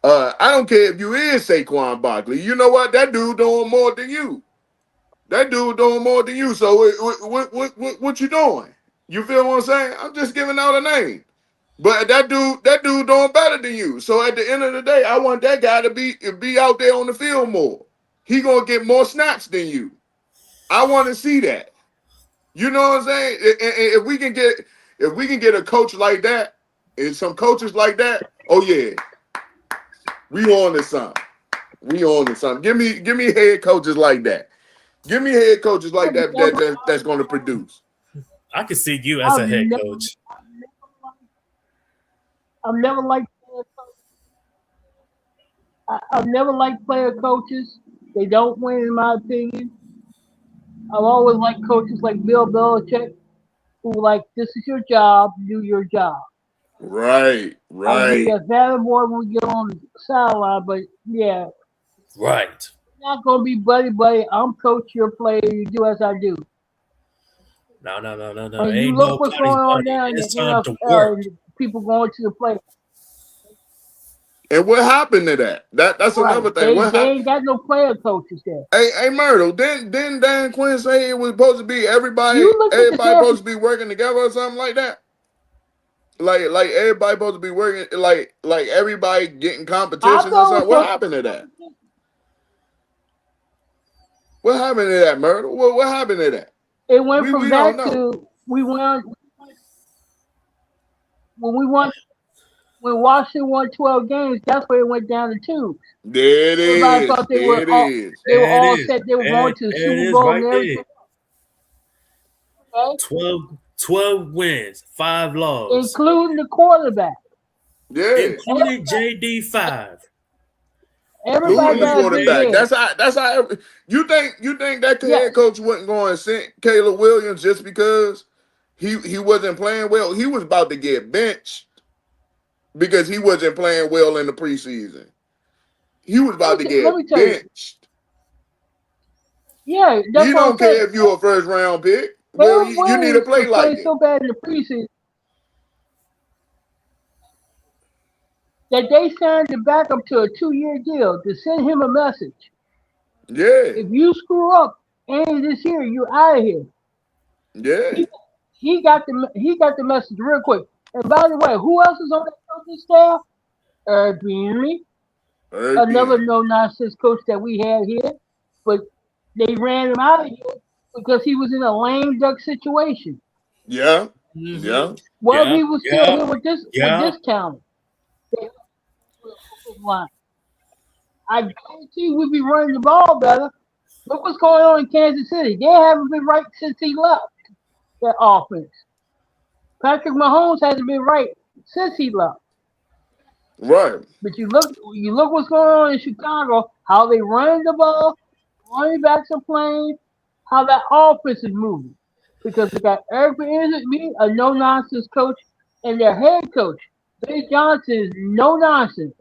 I don't care if you is Saquon Barkley. You know what? That dude doing more than you. That dude doing more than you. So what you doing? You feel what I'm saying? I'm just giving out a name. But that dude doing better than you. So at the end of the day, I want that guy to be out there on the field more. He gonna get more snaps than you. I want to see that. You know what I'm saying? And if we can get a coach like that and some coaches like that, oh yeah, we on to something. We on to something. Give me head coaches like that. Give me head coaches like I've that never, that's going to produce. I can see you as I've a head never, coach. I've never liked, I've never liked player coaches. They don't win, in my opinion. I've always liked coaches like Bill Belichick, who like, this is your job, do your job. Right, I'll give you right. a better more when we get on the sideline, but yeah, Right. not gonna be buddy buddy. I'm coach, your player. You do as I do. No. And you Ain't look what's nobody's going on buddy. now in the It's time to NFL work. and people going to the play. And what happened to that? That's Right. another thing. They What happened? ain't got no player coaches there. Hey, Myrtle, didn't Dan Quinn say it was supposed to be everybody You look at the everybody San supposed to be working together or something like that? Like everybody supposed to be working like everybody getting I competition or thought it something. was What supposed happened to that? What happened to that, Myrtle? What happened to that? it went We from don't that know. to we won when we won when Washington won 12 games. That's where it went down to two. There it Everybody is. thought There it is. they were There it all is. set. They were going to the There it Super is Bowl and right there. everything. Okay, 12 wins, 5 losses, including the quarterback. Yeah. including JD5. Everybody Including the got a big quarterback. head. That's how you think that head Yes. coach wasn't going to send Caleb Williams just because he wasn't playing well. He was about to get benched because he wasn't playing well in the preseason. He was about to Let me get tell you. benched. Yeah, He that's what I'm don't care saying. if you're a first round pick. Well, Caleb you need to Williams play was like playing it. so bad in the preseason that they signed the backup to a 2-year deal to send him a message. Yeah, If you screw up any this year, you're out of here. yeah. He, he got the message real quick. And by the way, who else is on that coaching staff? Beasley, Herb another Beasley. no nonsense coach that we had here, but they ran him out of here because he was in a lame duck situation. Yeah, Mm-hmm. yeah. Well, if Yeah, he was still yeah, here with yeah. this talent, they line. I guarantee we'd be running the ball better. Look what's going on in Kansas City. They haven't been right since he left. that offense. Patrick Mahomes hasn't been right since he left. Right. But you look what's going on in Chicago, how they run the ball, running backs are playing, how that offense is moving. Because they got Eric Bieniemy, a no nonsense coach, and their head coach, Bill Johnson, is no nonsense.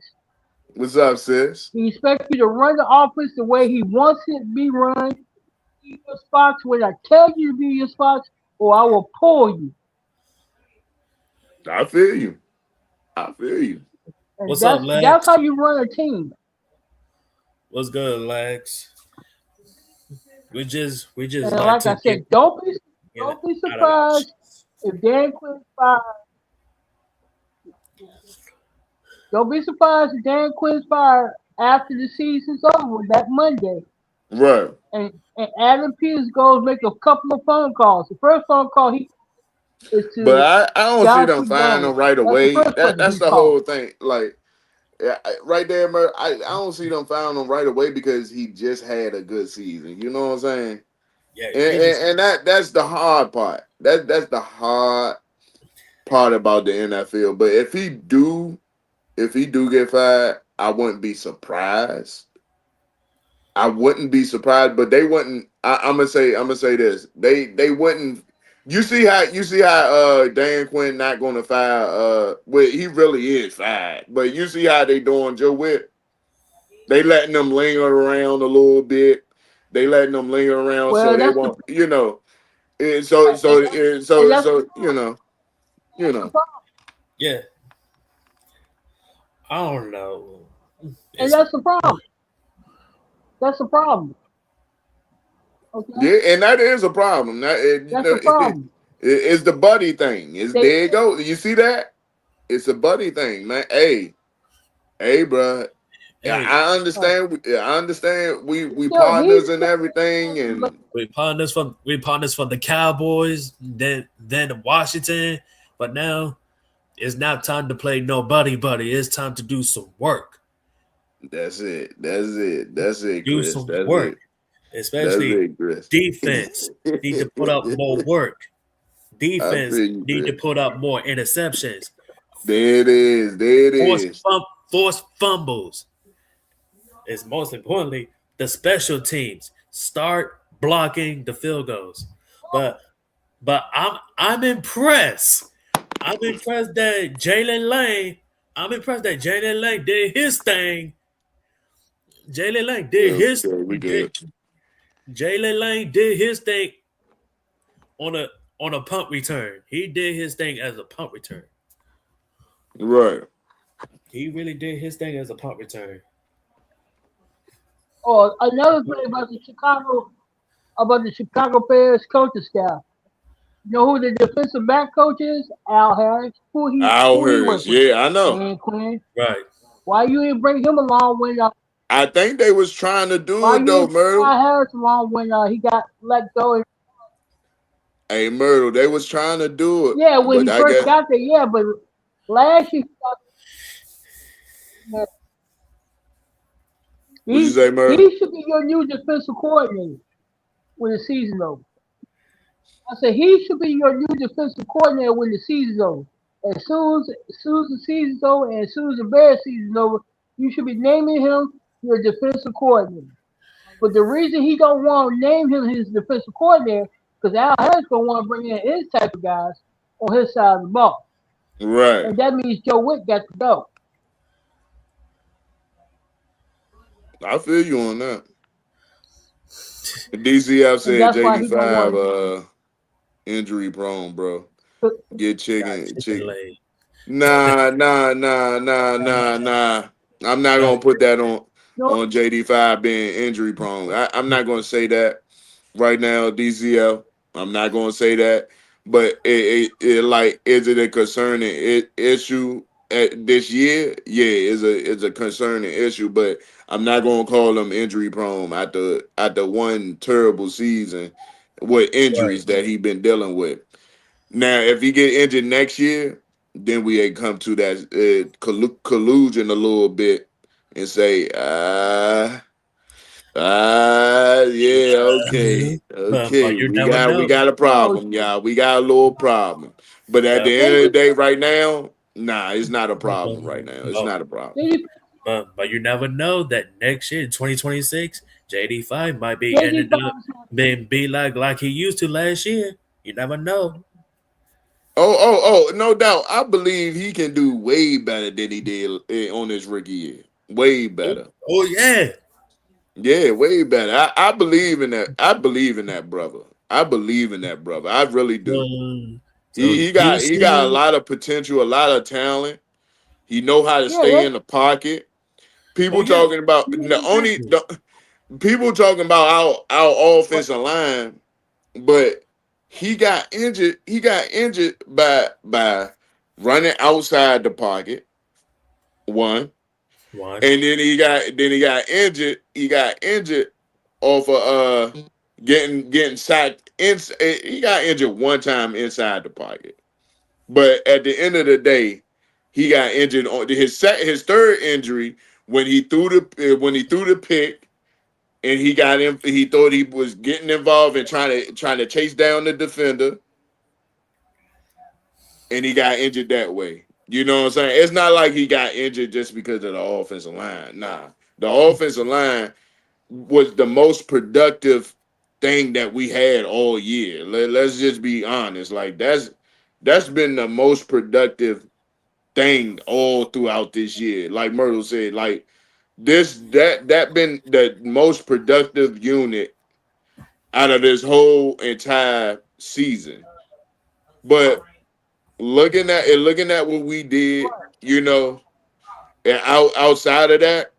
What's up, sis? He expects you to run the offense the way he wants it to be run. Be your spots when I tell you to be your spots, or I will pull you. I feel you. I feel you. And What's up, that's Lex? how you run a team. What's good, Lex? We just And like like to I get said, it don't be out of our surprised chest. if Dan Quinn fired. Don't be surprised if Dan Quinn's fired after the season's over that Monday. Right. And Adam Peters goes make a couple of phone calls. The first phone call he is But to I don't see Josh them firing McDaniels. them right That's the away. first That person that's he the called. whole thing. Like yeah, right there, I don't see them firing them right away because he just had a good season. You know what I'm saying? Yeah, And, he just and, and that's the hard part. That's the hard part about the NFL. But if he do get fired, I wouldn't be surprised. I wouldn't be surprised, but they wouldn't. I'm gonna say this. They wouldn't. You see how Dan Quinn not gonna fire well he really is fired. But you see how they doing Joe Witt. They letting them linger around a little bit. They letting them linger around so Well, they that's the won't, you know. And so and, so that, and and so that's so you that's the know. problem. yeah. I don't know. And It's that's the problem. That's the problem. Okay, Yeah, and that is a problem. That that's the problem. it's the buddy thing. It's They there you go. You see that? It's a buddy thing, man. Hey, bro. Yeah, hey, I understand. We still partners and everything, but and we partners from the Cowboys, then Washington, but now it's not time to play no buddy. It's time to do some work. that's it. That's it. That's it, Do Chris. some That's work. it. That's Especially it, Chris. defense need to put up more work. I Defense feel you, need to Chris. put up more interceptions, There it is. There it force is. force fumbles. Is most importantly the special teams start blocking the field goals. But I'm impressed. I'm impressed that Jalen Lane. I'm impressed that Jalen Lane did his thing. Jalen Lane did Yeah, his. yeah, we Did, good. Jalen Lane did his thing on a punt return. He did his thing as a punt return. Right. He really did his thing as a punt return. or another thing about the Chicago Bears coaching staff. You know who the defensive back coach is? Al Harris. Al Who he Hurst. work with? Yeah, I know. Dan Quinn. Right. Why you didn't bring him along when I think they was trying to do why it you though, didn't bring Myrtle. Al Harris along when he got let go? Hey, Myrtle, they was trying to do it, Yeah, when but he I first guess got there, yeah, but last year what you he say, Myrtle? he should be your new defensive coordinator when the season over. I said he should be your new defensive coordinator when the season's over. As soon as the season's over and as soon as the Bears season's over, you should be naming him your defensive coordinator. But the reason he don't want to name him his defensive coordinator, because Al Harris gonna want to bring in his type of guys on his side of the ball, Right. and that means Joe Witt got to go. I feel you on that. DCF And said that's why he don't JD5 want injury prone, bro. to. Get Got chicken chicken. leg. Nah. I'm not Got gonna put that No, on JD5 being injury prone. I'm not gonna say that right now, DCL. I'm not gonna say that. But it like is it a concerning issue at this year? Yeah, it's a concerning issue, but I'm not gonna call him injury prone after one terrible season with right. injuries that he been dealing with. Now, if he get injured next year, then we ain't come to that collusion a little bit and say, Yeah, okay. But Okay. you We never got we know. got a No, problem, y'all. We got a little problem. But at the But end of the JD, day, right now, nah, it's not a but but problem right now. It's but, not a problem. JD, but you never know that next year, 2026, JD5 might be JD ended up Fox, being be like he used to last year. You never know. No doubt. I believe he can do way better than he did on his rookie year. Way Oh, better. oh yeah. Yeah, way better. I believe in that. I believe in that brother. I believe in that brother. I really do. So, so He got a lot of potential, a lot of talent. He know how to yeah, stay that's in the pocket. oh People yeah. talking about exactly. people talking about our offensive line, but he got injured. He got injured by running outside the pocket. One, One. and then he got injured. He got injured off of getting sacked. He got injured one time inside the pocket. But at the end of the day, he got injured on his third injury when he threw the pick and he got him. He thought he was getting involved in trying to chase down the defender, and he got injured that way. You know what I'm saying? It's not like he got injured just because of the offensive line. Nah, the offensive line was the most productive thing that we had all year. Let's just be honest. Like that's been the most productive thing all throughout this year. Like Myrtle said, like that been the most productive unit out of this whole entire season. But looking at what we did, and outside of that,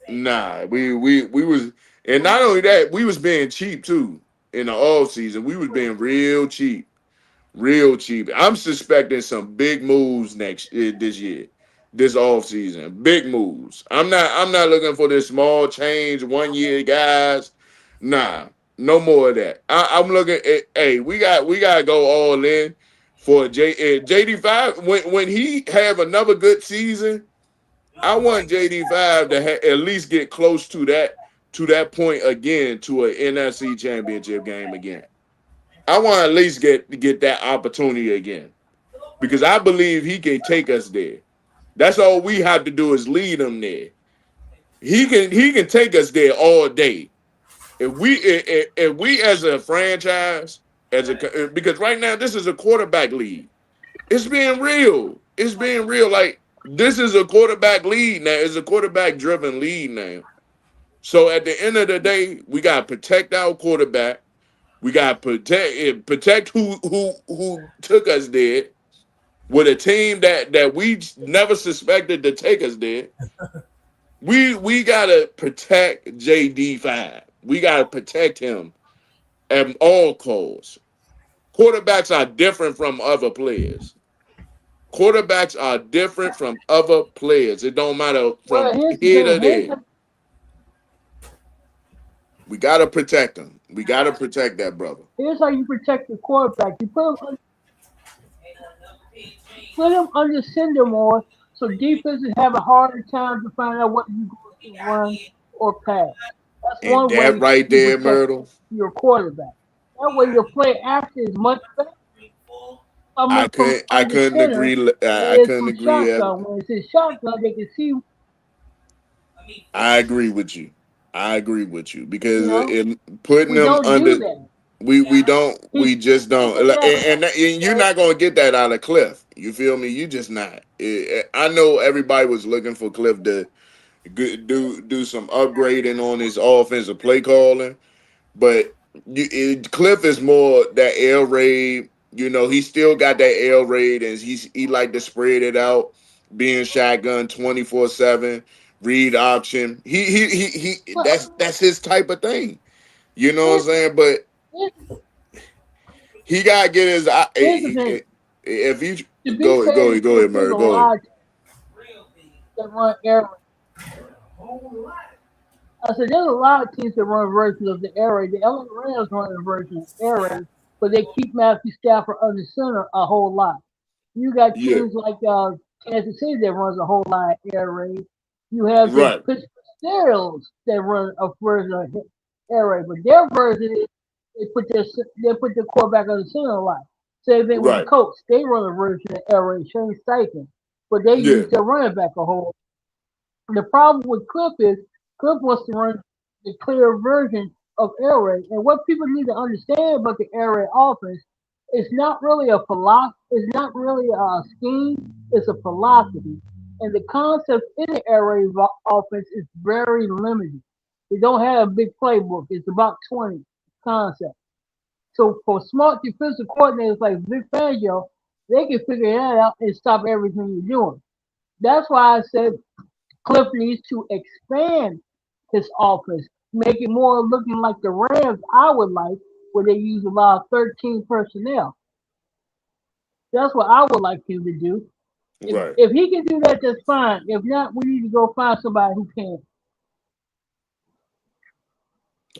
nah, we was, and not only that, we was being cheap too in the off season. We was being real cheap. Real cheap. I'm suspecting some big moves this year, this off season. Big moves. I'm not looking for this small change 1 year guys. Nah, no more of that. I'm looking at, hey, we gotta go all in for JD5 when he have another good season. I want JD5 to at least get close to that point again, to an NFC championship game again. I want to at least get that opportunity again, because I believe he can take us there. That's all we have to do is lead him there. He can take us there all day. If we as a franchise, because right now this is a quarterback league. It's being real. It's being real. Like, this is a quarterback lead now. It's a quarterback driven lead now. So at the end of the day, we gotta protect our quarterback. We got to protect who took us there, with a team that we never suspected to take us there. We gotta protect JD5. We gotta protect him at all costs. Quarterbacks are different from other players. Quarterbacks are different from other players. It don't matter Well, from here's the here thing. to there. We gotta protect him. We gotta protect that brother. Here's how you protect the quarterback. You put him under center more, so defenses have a harder time to find out what you're going to run or pass. That's And one that way right you there, protect Myrtle, your quarterback. That way, your play after is much better I coming from couldn't I under couldn't center agree. than I it is couldn't from agree. shotgun. When it's in shotgun, they can see, I agree with you. I agree with you, you because know, putting we them don't do under, that. we just He don't, did that and you're not gonna get that out of Cliff. You feel me? You just not. I know everybody was looking for Cliff to do some upgrading on his offensive play calling. But Cliff is more that air raid. He still got that air raid, and he like to spread it out, being shotgun 24/7, read option. But That's his type of thing. You know what I'm here's, saying? But here's, he gotta get his. here's the thing. If you To be fair, go ahead, there's Murray. a Go ahead. lot that run air. I said there's a lot of teams that run versions of the air raid. The LA Rams run a version of air raid, but they keep Matthew Stafford under center a whole lot. You got Yeah, teams like Kansas City that runs a whole lot of air raid. You have the right. Pittsburgh Steelers that run a version of air raid, but their version is they put their quarterback on the center line. Same thing with the Right. Colts. They run a version of air raid, Shane Steichen, but they Yeah. use their running back a whole. The problem with Cliff is Cliff wants to run the clear version of air raid, and what people need to understand about the air raid offense, it's not really a philosophy. It's not really a scheme. It's a philosophy, and the concept in the air raid offense is very limited. They don't have a big playbook. It's about 20 concepts. So for smart defensive coordinators like Vic Fangio, they can figure that out and stop everything you're doing. That's why I said Cliff needs to expand his offense, make it more looking like the Rams I would like, where they use a lot of 13 personnel. That's what I would like him to do. If, Right. if he can do that, that's fine. If not, we need to go find somebody who can.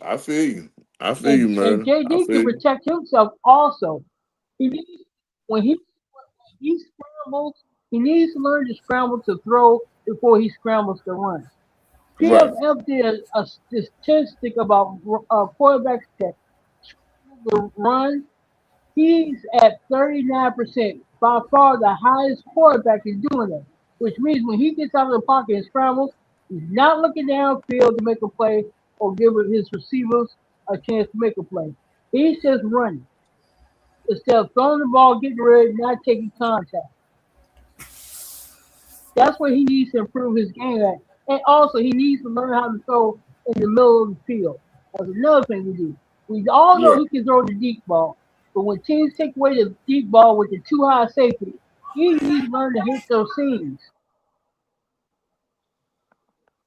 I feel you. I feel you, And murder. I JD feel can you. protect himself also. He needs when he scrambles, he needs to learn to scramble to throw before he scrambles to run. Right. PFF did a statistic about quarterbacks that the run. He's at 39%, by far the highest quarterback is doing that. Which means when he gets out of the pocket and scrambles, he's not looking downfield to make a play or give his receivers a chance to make a play. He's just running instead of throwing the ball, getting ready, not taking contact. That's where he needs to improve his game at. And also, he needs to learn how to throw in the middle of the field. That's another thing we do. We all know Right. he can throw the deep ball, but when teams take away the deep ball with the too high safety, he needs to learn to hit those seams.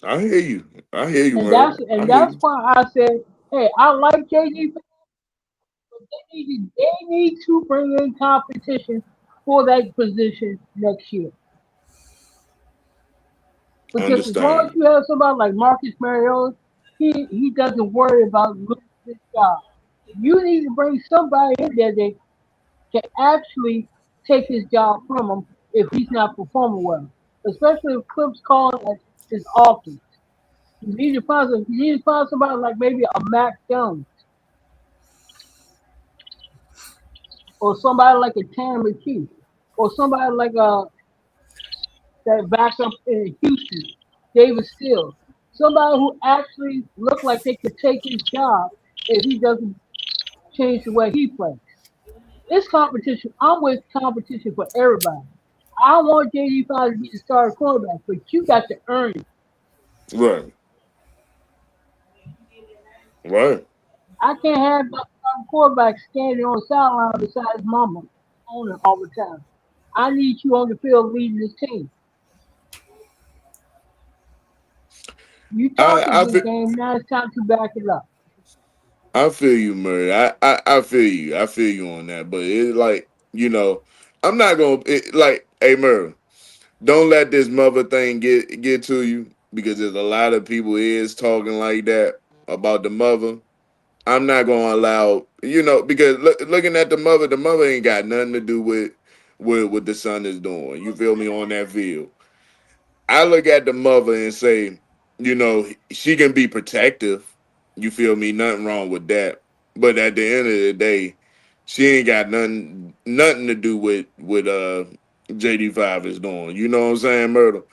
I hear you. I hear you, And that's murder. and I hear that's you. why I said, hey, I like JD, but they need to bring in competition for that position next year. Because as long as Understand. you have somebody like Marcus Mariota, he doesn't worry about losing his job. You need to bring somebody in there that can actually take his job from him if he's not performing well. Especially if Cliff's calling at his offense. You need to find somebody like maybe a Mac Jones or somebody like a Tam McKee or somebody like that backup in Houston, David Steele. Somebody who actually looked like they could take his job if he doesn't change the way he plays. It's competition. I'm with competition for everybody. I want JD5 to be the starting quarterback, but you got to earn it. Right. Right. I can't have my starting quarterback standing on the sideline beside his mama owner all the time. I need you on the field leading this team. You talk a I good feel game, now it's time to back it up. I feel you, Murray. I feel you. I feel you on that. But it's like, I'm not gonna like, hey Murray, don't let this mother thing get to you because there's a lot of people is talking like that about the mother. I'm not gonna allow, because looking at the mother ain't got nothing to do with what the son is doing. You feel me on that field? I look at the mother and say, she can be protective. You feel me? Nothing wrong with that. But at the end of the day, she ain't got nothing to do with JD5 is doing. You know what I'm saying, Myrtle?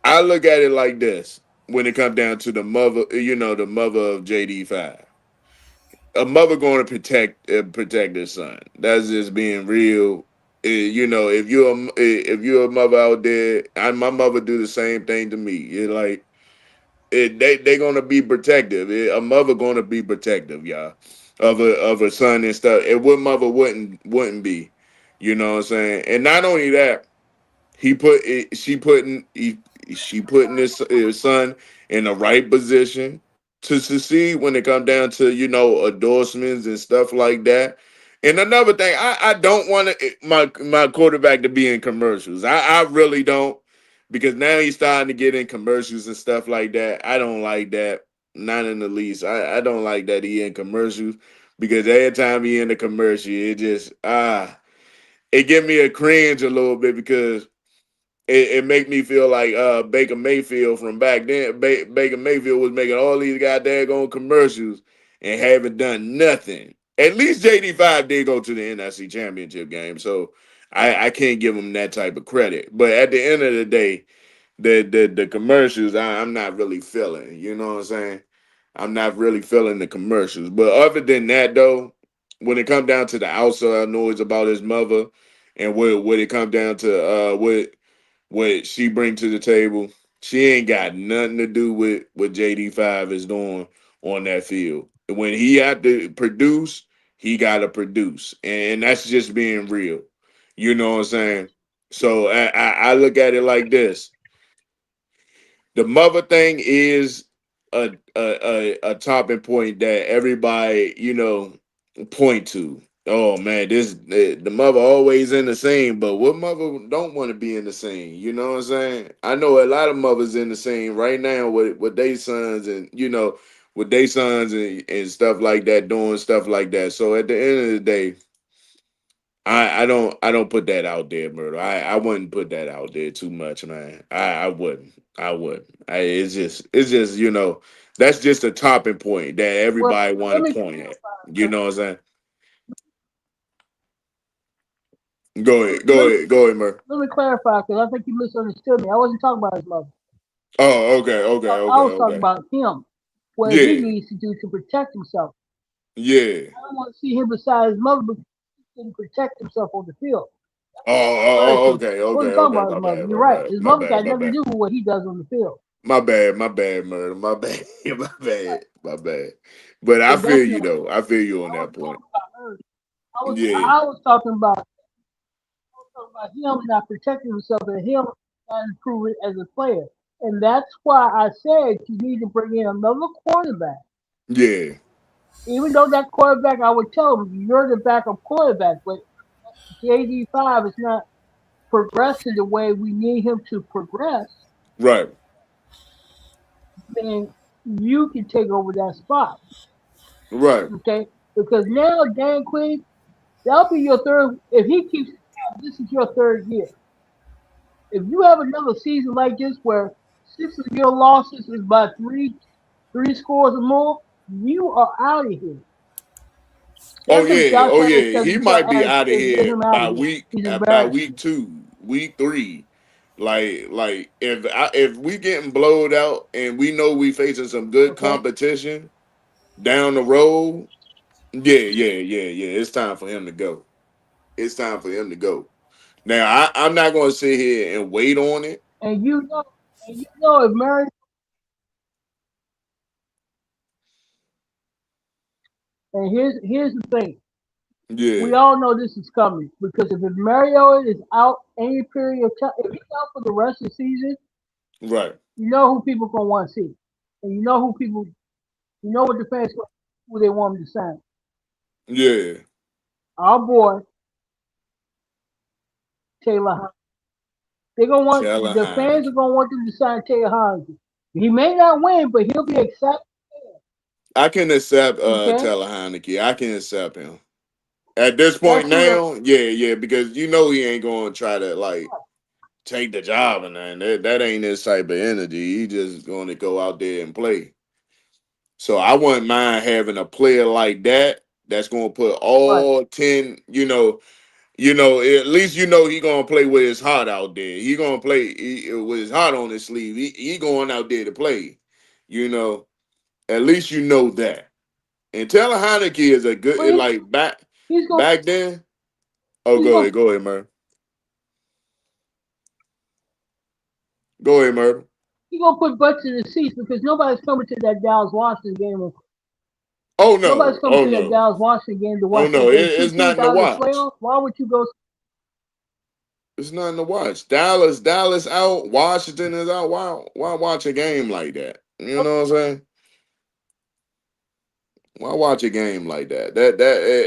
I look at it like this when it comes down to the mother, the mother of JD5. A mother going to protect her son. That's just being real. If you're a mother out there, and my mother do the same thing to me. It like they gonna be protective. A mother gonna be protective, y'all, of her son and stuff. And what mother wouldn't be, you know what I'm saying? And not only that, he put it, she putting his son in the right position to succeed when it come down to endorsements and stuff like that. And another thing, I don't want my quarterback to be in commercials. I really don't, because now he's starting to get in commercials and stuff like that. I don't like that, not in the least. I don't like that he in commercials, because every time he in the commercial, it just it give me a cringe a little bit, because it make me feel like Baker Mayfield from back then. Baker Mayfield was making all these goddamn commercials and haven't done nothing. At least JD5 did go to the NFC Championship game, so I can't give him that type of credit. But at the end of the day, the commercials I'm not really feeling. You know what I'm saying? I'm not really feeling the commercials. But other than that, though, when it comes down to the outside noise about his mother and what it come down to what she bring to the table, she ain't got nothing to do with what JD5 is doing on that field. When he have to produce, he got to produce, and that's just being real. You know what I'm saying? So I look at it like this: the mother thing is a topping point that everybody point to. Oh man, the mother always in the scene, but what mother don't want to be in the scene? You know what I'm saying? I know a lot of mothers in the scene right now with their sons and with their sons and stuff like that, doing stuff like that. So at the end of the day, I don't put that out there, Murder. I wouldn't put that out there too much, man. I wouldn't. I wouldn't. It's just that's just a topping point that Well, everybody let want me to point at. You let know what I'm saying? Go ahead. Go me, ahead. Go ahead, Murder. let me clarify because I think you misunderstood me. I wasn't talking about his mother. Oh, okay, okay, I okay, was talking okay. about him, what he Yeah, needs to do to protect himself. yeah. I don't want to see him beside his mother because he didn't protect himself on the field. Oh, oh, Referring oh, to. okay, I okay, wasn't talking okay. about his My mother. bad, You're my right. bad, His my mother bad, got my nothing to bad. do with what he does on the field. My bad, Murder. My bad, my bad, my bad. But I But feel that's you not. though. I feel you I on that wasn't point. talking about her. Yeah, I was talking about him not protecting himself and him not improving as a player. And that's why I said you need to bring in another quarterback. yeah. Even though that quarterback, I would tell him, you're the backup quarterback, but JD5 is not progressing the way we need him to progress, Right, then you can take over that spot. right. Okay? Because now Dan Quinn, that'll be your third. If he keeps, this is your third year. If you have another season like this where six of your losses is by three scores or more, you are out of here. Oh That's if yeah, Josh oh Allen yeah. tells He you to might be out of get here him out of by here. week He's by week embarrassing. 2, week 3. Like if we getting blowed out and we know we facing some good Okay, competition down the road, yeah, yeah, yeah, yeah. It's time for him to go. It's time for him to go. Now I'm not gonna sit here and wait on it. and and you know if Murray, and here's the thing. We Yeah, all know this is coming because if Mario is out any period of time, if he's out for the rest of the season, right. you know who people gonna want to see, and you know what the fans who they want him to sign. Yeah, Our boy Taylor. They're gonna want Taylor the fans are Heineke. gonna want them to sign Taylor Heineke. He may not win, but he'll be accepted. I can accept Okay, Taylor Heineke. I can accept him. At this point that's who the now, yeah, yeah, because he ain't gonna try to like take the job and then that ain't his type of energy. He just gonna go out there and play. So I wouldn't mind having a player like that that's gonna put right. all 10, at least he gonna play with his heart out there. He gonna play with his heart on his sleeve. He going out there to play. You know, at least you know that. And Taylor Heineke is a But good like he's gonna back then. Oh, he's gonna go ahead, man. Go ahead, Murder. he's gonna put butts in the seats because nobody's coming to that Dallas Washington game. Oh Nobody's no, coming oh to that no, Dallas Washington game to oh watch no. that game. Two It's teams nothing to out of the watch. playoffs. Why would you go? It's nothing to watch. Dallas out. Washington is out. Why watch a game like that? You know what I'm saying? Why watch a game like that?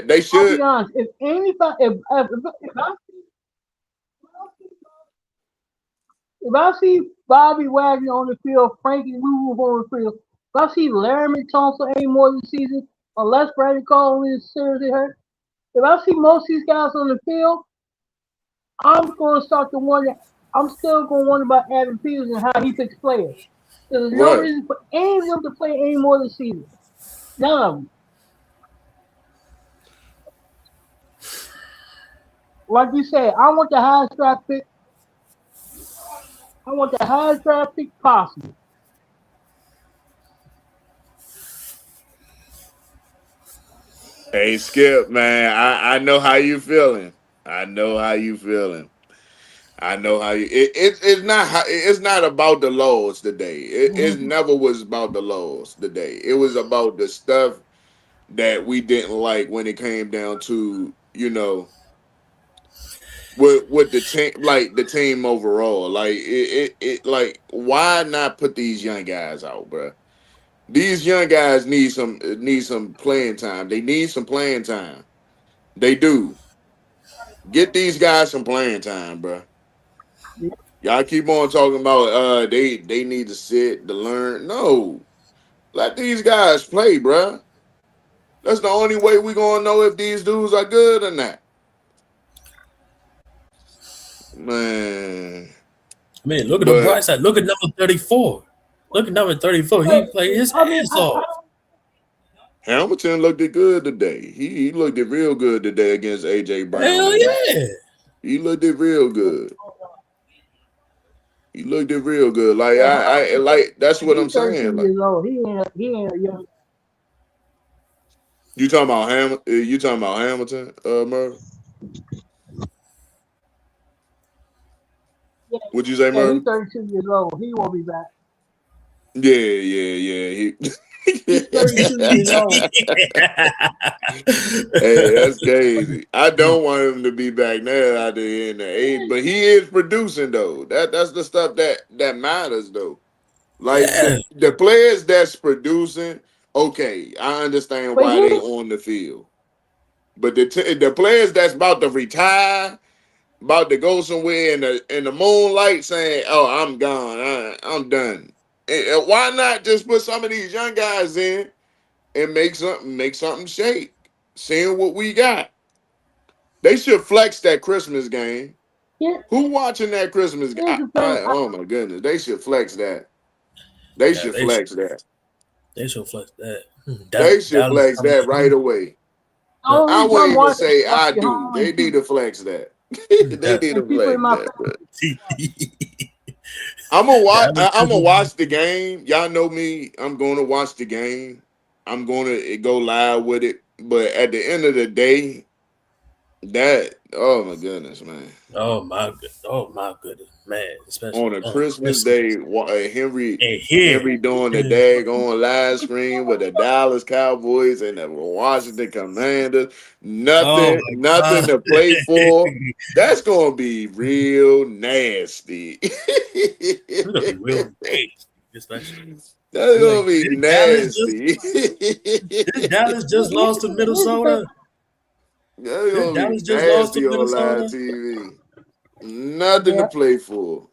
They I'll be should. honest. If anybody, if I see Bobby Wagner on the field, Frankie Louvu on the field, if I see Laramie Thompson any more this season, unless Brandon Cole is seriously hurt, if I see most of these guys on the field, I'm going to start to wonder. I'm still going to wonder about Adam Peters and how he picks players. There's no Right. reason for any of them to play any more this season. None of them. Like you said, I want the highest draft pick. I want the highest draft pick possible. Hey Skip, man, I know how you feeling. I know how you feeling. I know how you. It's not about the laws today. It Mhm. never was about the laws today. It was about the stuff that we didn't like when it came down to with the team, like the team overall. Like like why not put these young guys out, bro? These young guys need some playing time. They need some playing time. They do. Get these guys some playing time, bro. Y'all keep on talking about they need to sit to learn. No, let these guys play, bro. That's the only way we gonna know if these dudes are good or not. Man, I mean, look at the but bright side. Look at number 34. Look at number 34. But He played his I mean, ass off. Hamilton looked it good today. He looked it real good today against AJ Brown Hell and them. yeah. He looked it real good. He looked it real good. Like but I like that's what I'm he's saying. 32 Like years old. He ain't a young. you talking about You talking about Hamilton, Murph? Yeah, What'd you say, yeah, he's Murph? 32 years old. He won't be back. Yeah. He's 32 years old. Hey, that's crazy. I don't want him to be back now out there in the age, but he is producing though. That's the stuff that matters though. Like Yeah. the players that's producing, okay, I understand But why they here's on the field. But the players that's about to retire, about to go somewhere in the moonlight, saying, "Oh, I'm gone. I'm done." Why not just put some of these young guys in and make something shake? Seeing what we got, they should flex that Christmas game. here, Who watching that Christmas? here's the thing. Oh my goodness, they should flex that. They Yeah, should flex that. they should flex that. They should Dallas flex coming that right in. away. The only I reason I'm wouldn't even watching say is I at do. home They need to flex that. They That, need to and people flex in my that, family. bro. I'm gonna watch. Dallas I'm gonna coming in. watch the game. Y'all know me. I'm gonna watch the game. I'm gonna go live with it. But at the end of the day, oh my goodness, man. Oh my goodness, man! On Especially a on Christmas Christmas day, Henry and here. doing the daggone live stream with the Dallas Cowboys and the Washington Commanders. Oh my Nothing god, to play for. That's gonna be real nasty. it's gonna be real nasty, especially. That's Be like, gonna be nasty. did Dallas just lost to Here's the thing. Minnesota? That's Did gonna be Dallas just lost to nasty on live Minnesota? TV. Nothing to Yeah, play for.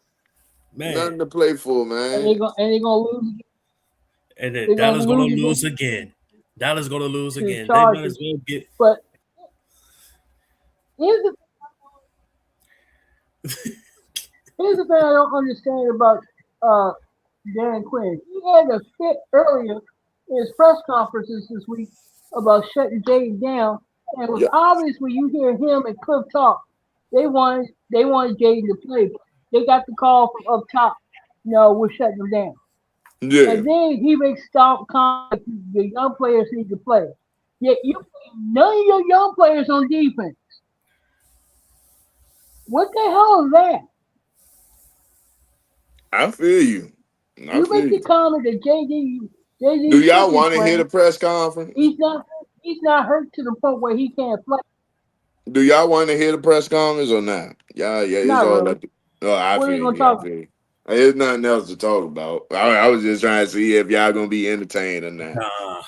Man, Nothing to play for, and man. they're gonna lose. and then They're gonna Dallas gonna lose lose again again. Dallas gonna lose to the again. They might as Chargers. well get. But here's the here's the thing I don't understand about uh Dan Quinn. He had a fit earlier in his press conferences this week about shutting Jay down, and it was Yeah, obvious when you hear him and Cliff talk. They wanted Jaden to play. They got the call from up top. No, we're shutting them down. yeah. And then he makes stomp comments. The young players need to play. Yet none of your young players on defense. What the hell is that? I feel you. I You feel make the you. comment that Do JD should y'all be want to hear the playing. press conference? He's not he's not hurt to the point where he can't play. Do y'all want to hear the press conference or not? Yeah, it's Not all really. up. Oh, I What are feel you gonna you. I talk feel you. There's nothing else to talk about. I was just trying to see if y'all gonna be entertained or not. Nah,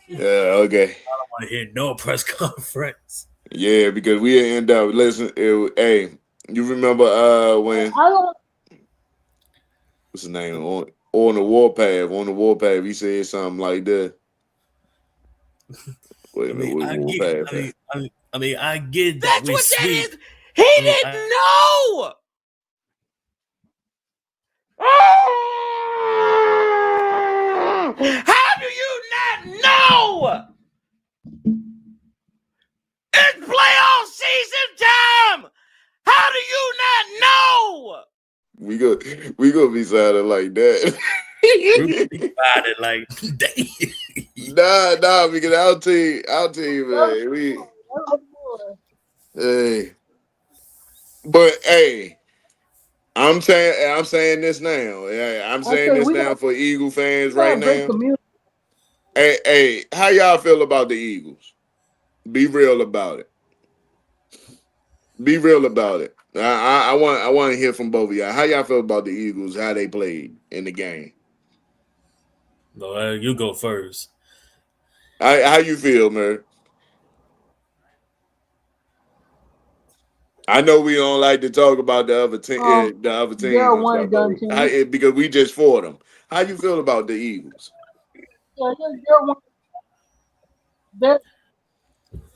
Yeah, okay. I don't want to hear no press conference. Yeah, because we end up listen. Hey, you remember when I don't what's his name on the warpath? On the warpath, he said something like that. Wait a I minute, mean, what I get. warpath? I mean, I get that That's we what that sweep. is. He I mean, didn't know. How do you not know? It's playoff season time. How do you not know? We gonna be sounding like that. About it like Nah, because I'll tell you, man. Hey, but hey, I'm saying this now. Yeah, I'm saying Okay, this we now for Eagle fans right got a great now. community. Hey, how y'all feel about the Eagles? Be real about it. Be real about it. I want to hear from both of y'all. How y'all feel about the Eagles? How they played in the game? No, you go first. How you feel, man? I know we don't like to talk about the other the other They're teams a and one stuff, and but done team. because we just fought them. How you feel about the Eagles? Yeah,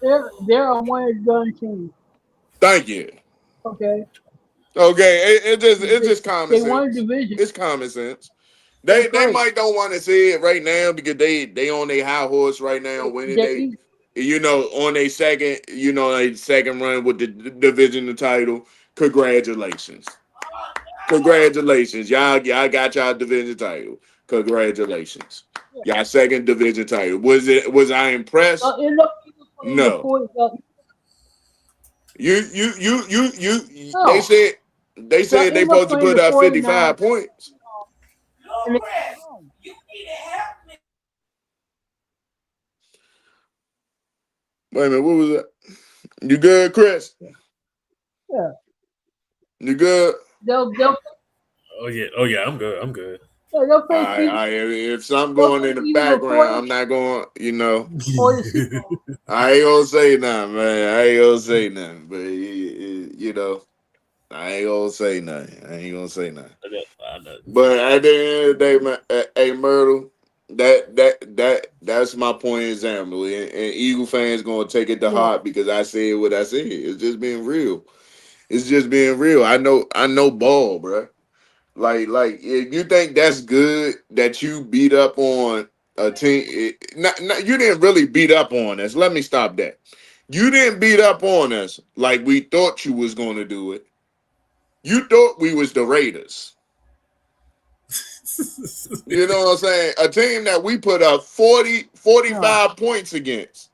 they're, they're a one and done team. Thank you. Okay, Okay, it's just common they won a sense. division. It's common sense. That's They great. might don't want to see it right now because they on their high horse right now winning They're they on their second run with the division title. Congratulations. Congratulations. Y'all got y'all division title. Congratulations. Y'all second division title. Was I impressed? end up putting the No. point. You they No, said they they'll said they end up supposed to playing put the up 49 55 points. and they Wait a minute, what was that? You good, Chris? yeah, You good? they'll Oh yeah, I'm good. I'm good. yeah, they'll All play right, all people. right. If something They'll going play in the either background, before I'm not going, or the season. I ain't gonna say nothing, man. I ain't gonna say nothing. But, I ain't gonna say nothing. I ain't gonna say nothing. I know. But at the end of the day, man, hey, Myrtle, that's my point example. And Eagle fans gonna take it to Yeah, heart because I said what I said. It's just being real. It's just being real. I know ball, bro. Like if you think that's good that you beat up on a team, you didn't really beat up on us. Let me stop that. You didn't beat up on us like we thought you was going to do it. You thought we was the Raiders. You know what I'm saying? A team that we put up 40, no. 45 points against.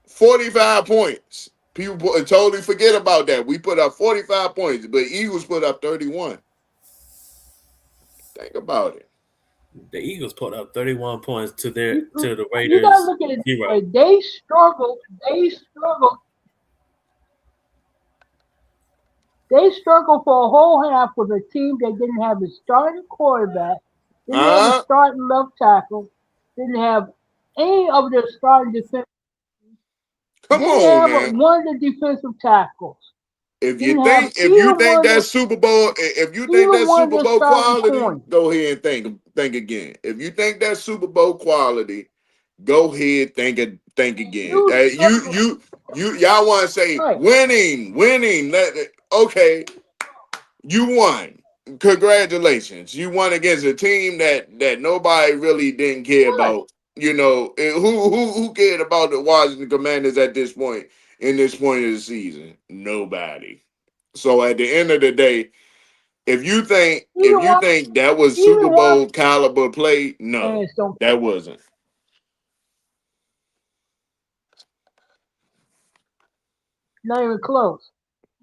45 points. People totally forget about that. We put up 45 points, but Eagles put up 31. Think about it. The Eagles put up 31 points to the You gotta Raiders look at it this 0. way. They struggled. They struggled. They struggled for a whole half with a team that didn't have a starting quarterback, didn't have a Huh? starting left tackle, didn't have any of their starting defense, Come didn't on, have man. one of the defensive tackles, didn't have If you think that's Super Bowl, if you think even that's one of Super their Bowl starting quality, corners. go ahead and think again. If you think that's Super Bowl quality, go ahead think again. You struggle, Y'all want to say right? winning. Okay, you won. Congratulations, you won against a team that nobody really didn't care Right. about. Who cared about the Washington Commanders at this point in this point of the season? Nobody. So at the end of the day, if Even you one, think that was Super even one Bowl caliber play, no, fans don't care. that wasn't. Not even close.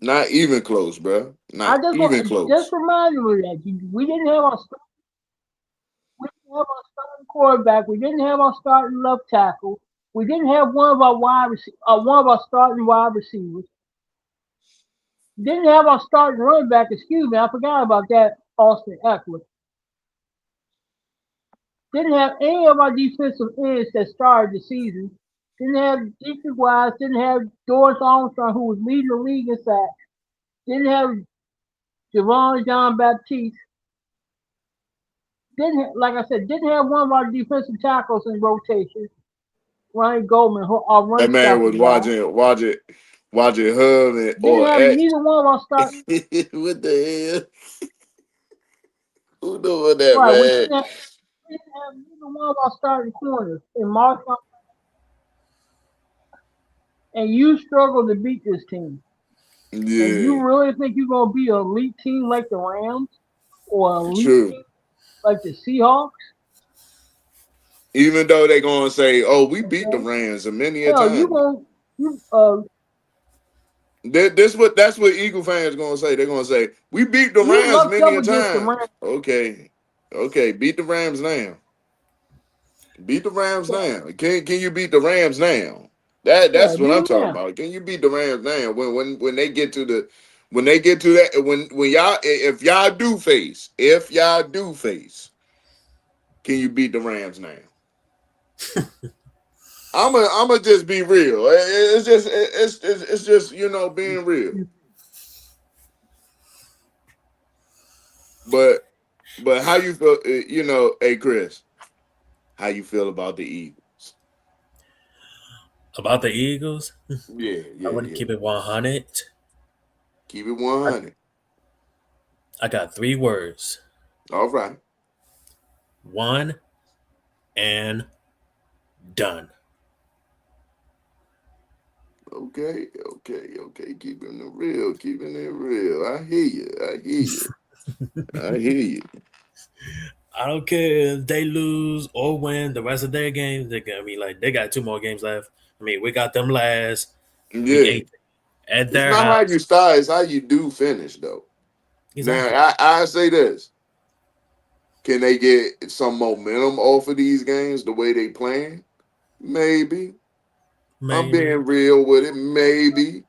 Not even close, bro. I Not even just close. reminded me of that we didn't have our starting quarterback. We didn't have our starting left tackle. We didn't have one of our starting wide receivers. Didn't have our starting running back. Excuse me, I forgot about that. Austin Eckler. Didn't have any of our defensive ends that started the season. Didn't have Deacon Wise. Didn't have Doris Armstrong, who was leading the league in sacks. Didn't have Javon John Baptiste. Like I said, didn't have one of our defensive tackles in rotation. Ryan Goldman, our That run man was stopper guy. watching Hub Didn't or have X. neither one of our start. What the hell? Who doing that, Right, man? we didn't have neither one of our starting corners in Marshawn, and you struggle to beat this team. And you Yeah, really think you're gonna be an elite team like the Rams or an elite true. team like the Seahawks? Even though they gonna say, "Oh, we beat the Okay, Rams a many a hell, you time." gonna you That's what Eagle fans gonna say. They're gonna say, "We beat the you Rams lucked many up a against the time." Rams. Okay, okay, beat the Rams now. Beat the Rams now. Can you beat the Rams now? Yeah, That's what beat I'm them talking now. about. Can you beat the Rams now? When they get to the when they get to that when y'all if y'all do face, can you beat the Rams now? I'm just be real. It's just being real. But how you feel? Hey Chris, how you feel about the Eagles? About the Eagles, Yeah, I yeah, want to yeah. keep it 100. Keep it I, 100. I got 3 words: All right. one and done. Okay, okay, okay. Keeping it real, keeping it real. I hear you. I hear you. I hear you. I don't care if they lose or win the rest of their games. They got 2 more games left. I mean, we got them last week Yeah. 18 at It's their not how you house. start, it's how you do finish though. Now Exactly. I say this. Can they get some momentum off of these games the way they playing? Maybe. I'm Maybe. being real with it. Maybe.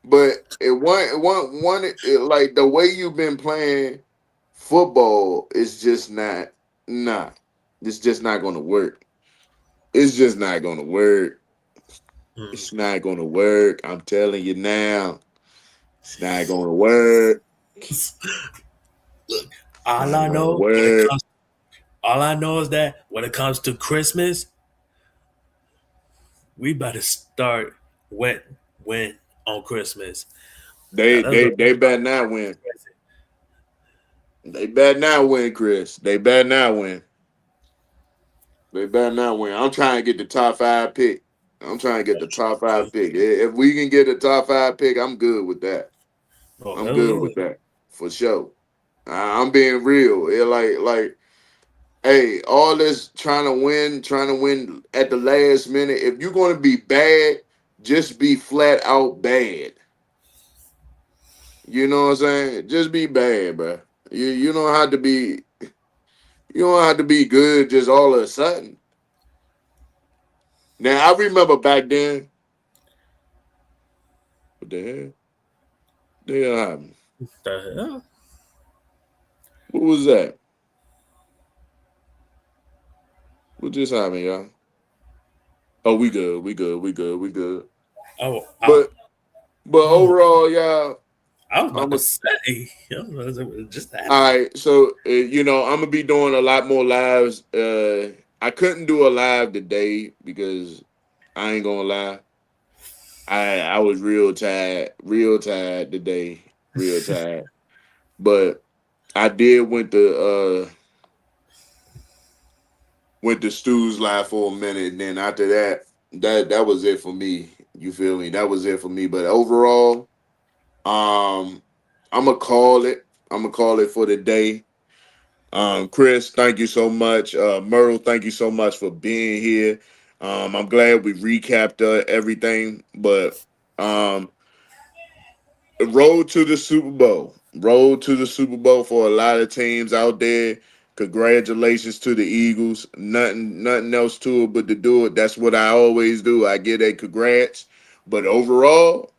But like the way you've been playing football is just not. It's just not gonna work. It's just not gonna work. Mm. It's not gonna work. I'm telling you now. It's not gonna work. Look, It's all not I gonna know work. all I know is that when it comes to Christmas, we better start wet when on Christmas. Now They that's the they they only better way not win. They better not win, Chris. They better not win. They better not win. I'm trying to get the top 5 pick. I'm trying to get the top too. five pick. If we can get a top 5 pick, I'm good with that. Oh, I'm good hello. with that for sure. I'm being real. Like, hey, all this trying to win at the last minute. If you're gonna be bad, just be flat out bad. You know what I'm saying? Just be bad, bro. You don't have to be. You don't have to be good just all of a sudden. Now I remember back then. What the hell? The hell happened? The hell? What was that? What just happened, y'all? Oh, we good. We good. We good. We good. Oh, But oh, overall, y'all, I was about I'm to a, say. It just all happened. right. So I'm gonna be doing a lot more lives. I couldn't do a live today because I ain't gonna lie. I was real tired today, real tired. But I did went to Stu's live for a minute, and then after that, that was it for me. You feel me? That was it for me. But overall, um, I'm gonna call it. I'm gonna call it for the day. Chris, thank you so much. Myrtle, thank you so much for being here. I'm glad we recapped everything, but um, road to the Super Bowl. Road to the Super Bowl for a lot of teams out there. Congratulations to the Eagles. Nothing else to it but to do it. That's what I always do. I get a congrats. But overall,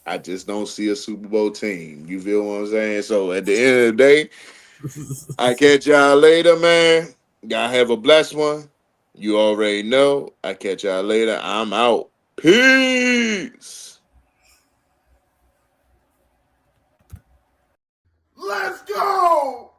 I just don't see a Super Bowl team. You feel what I'm saying? So at the end of the day, I catch y'all later, man. Y'all have a blessed one. You already know. I catch y'all later. I'm out. Peace. Let's go!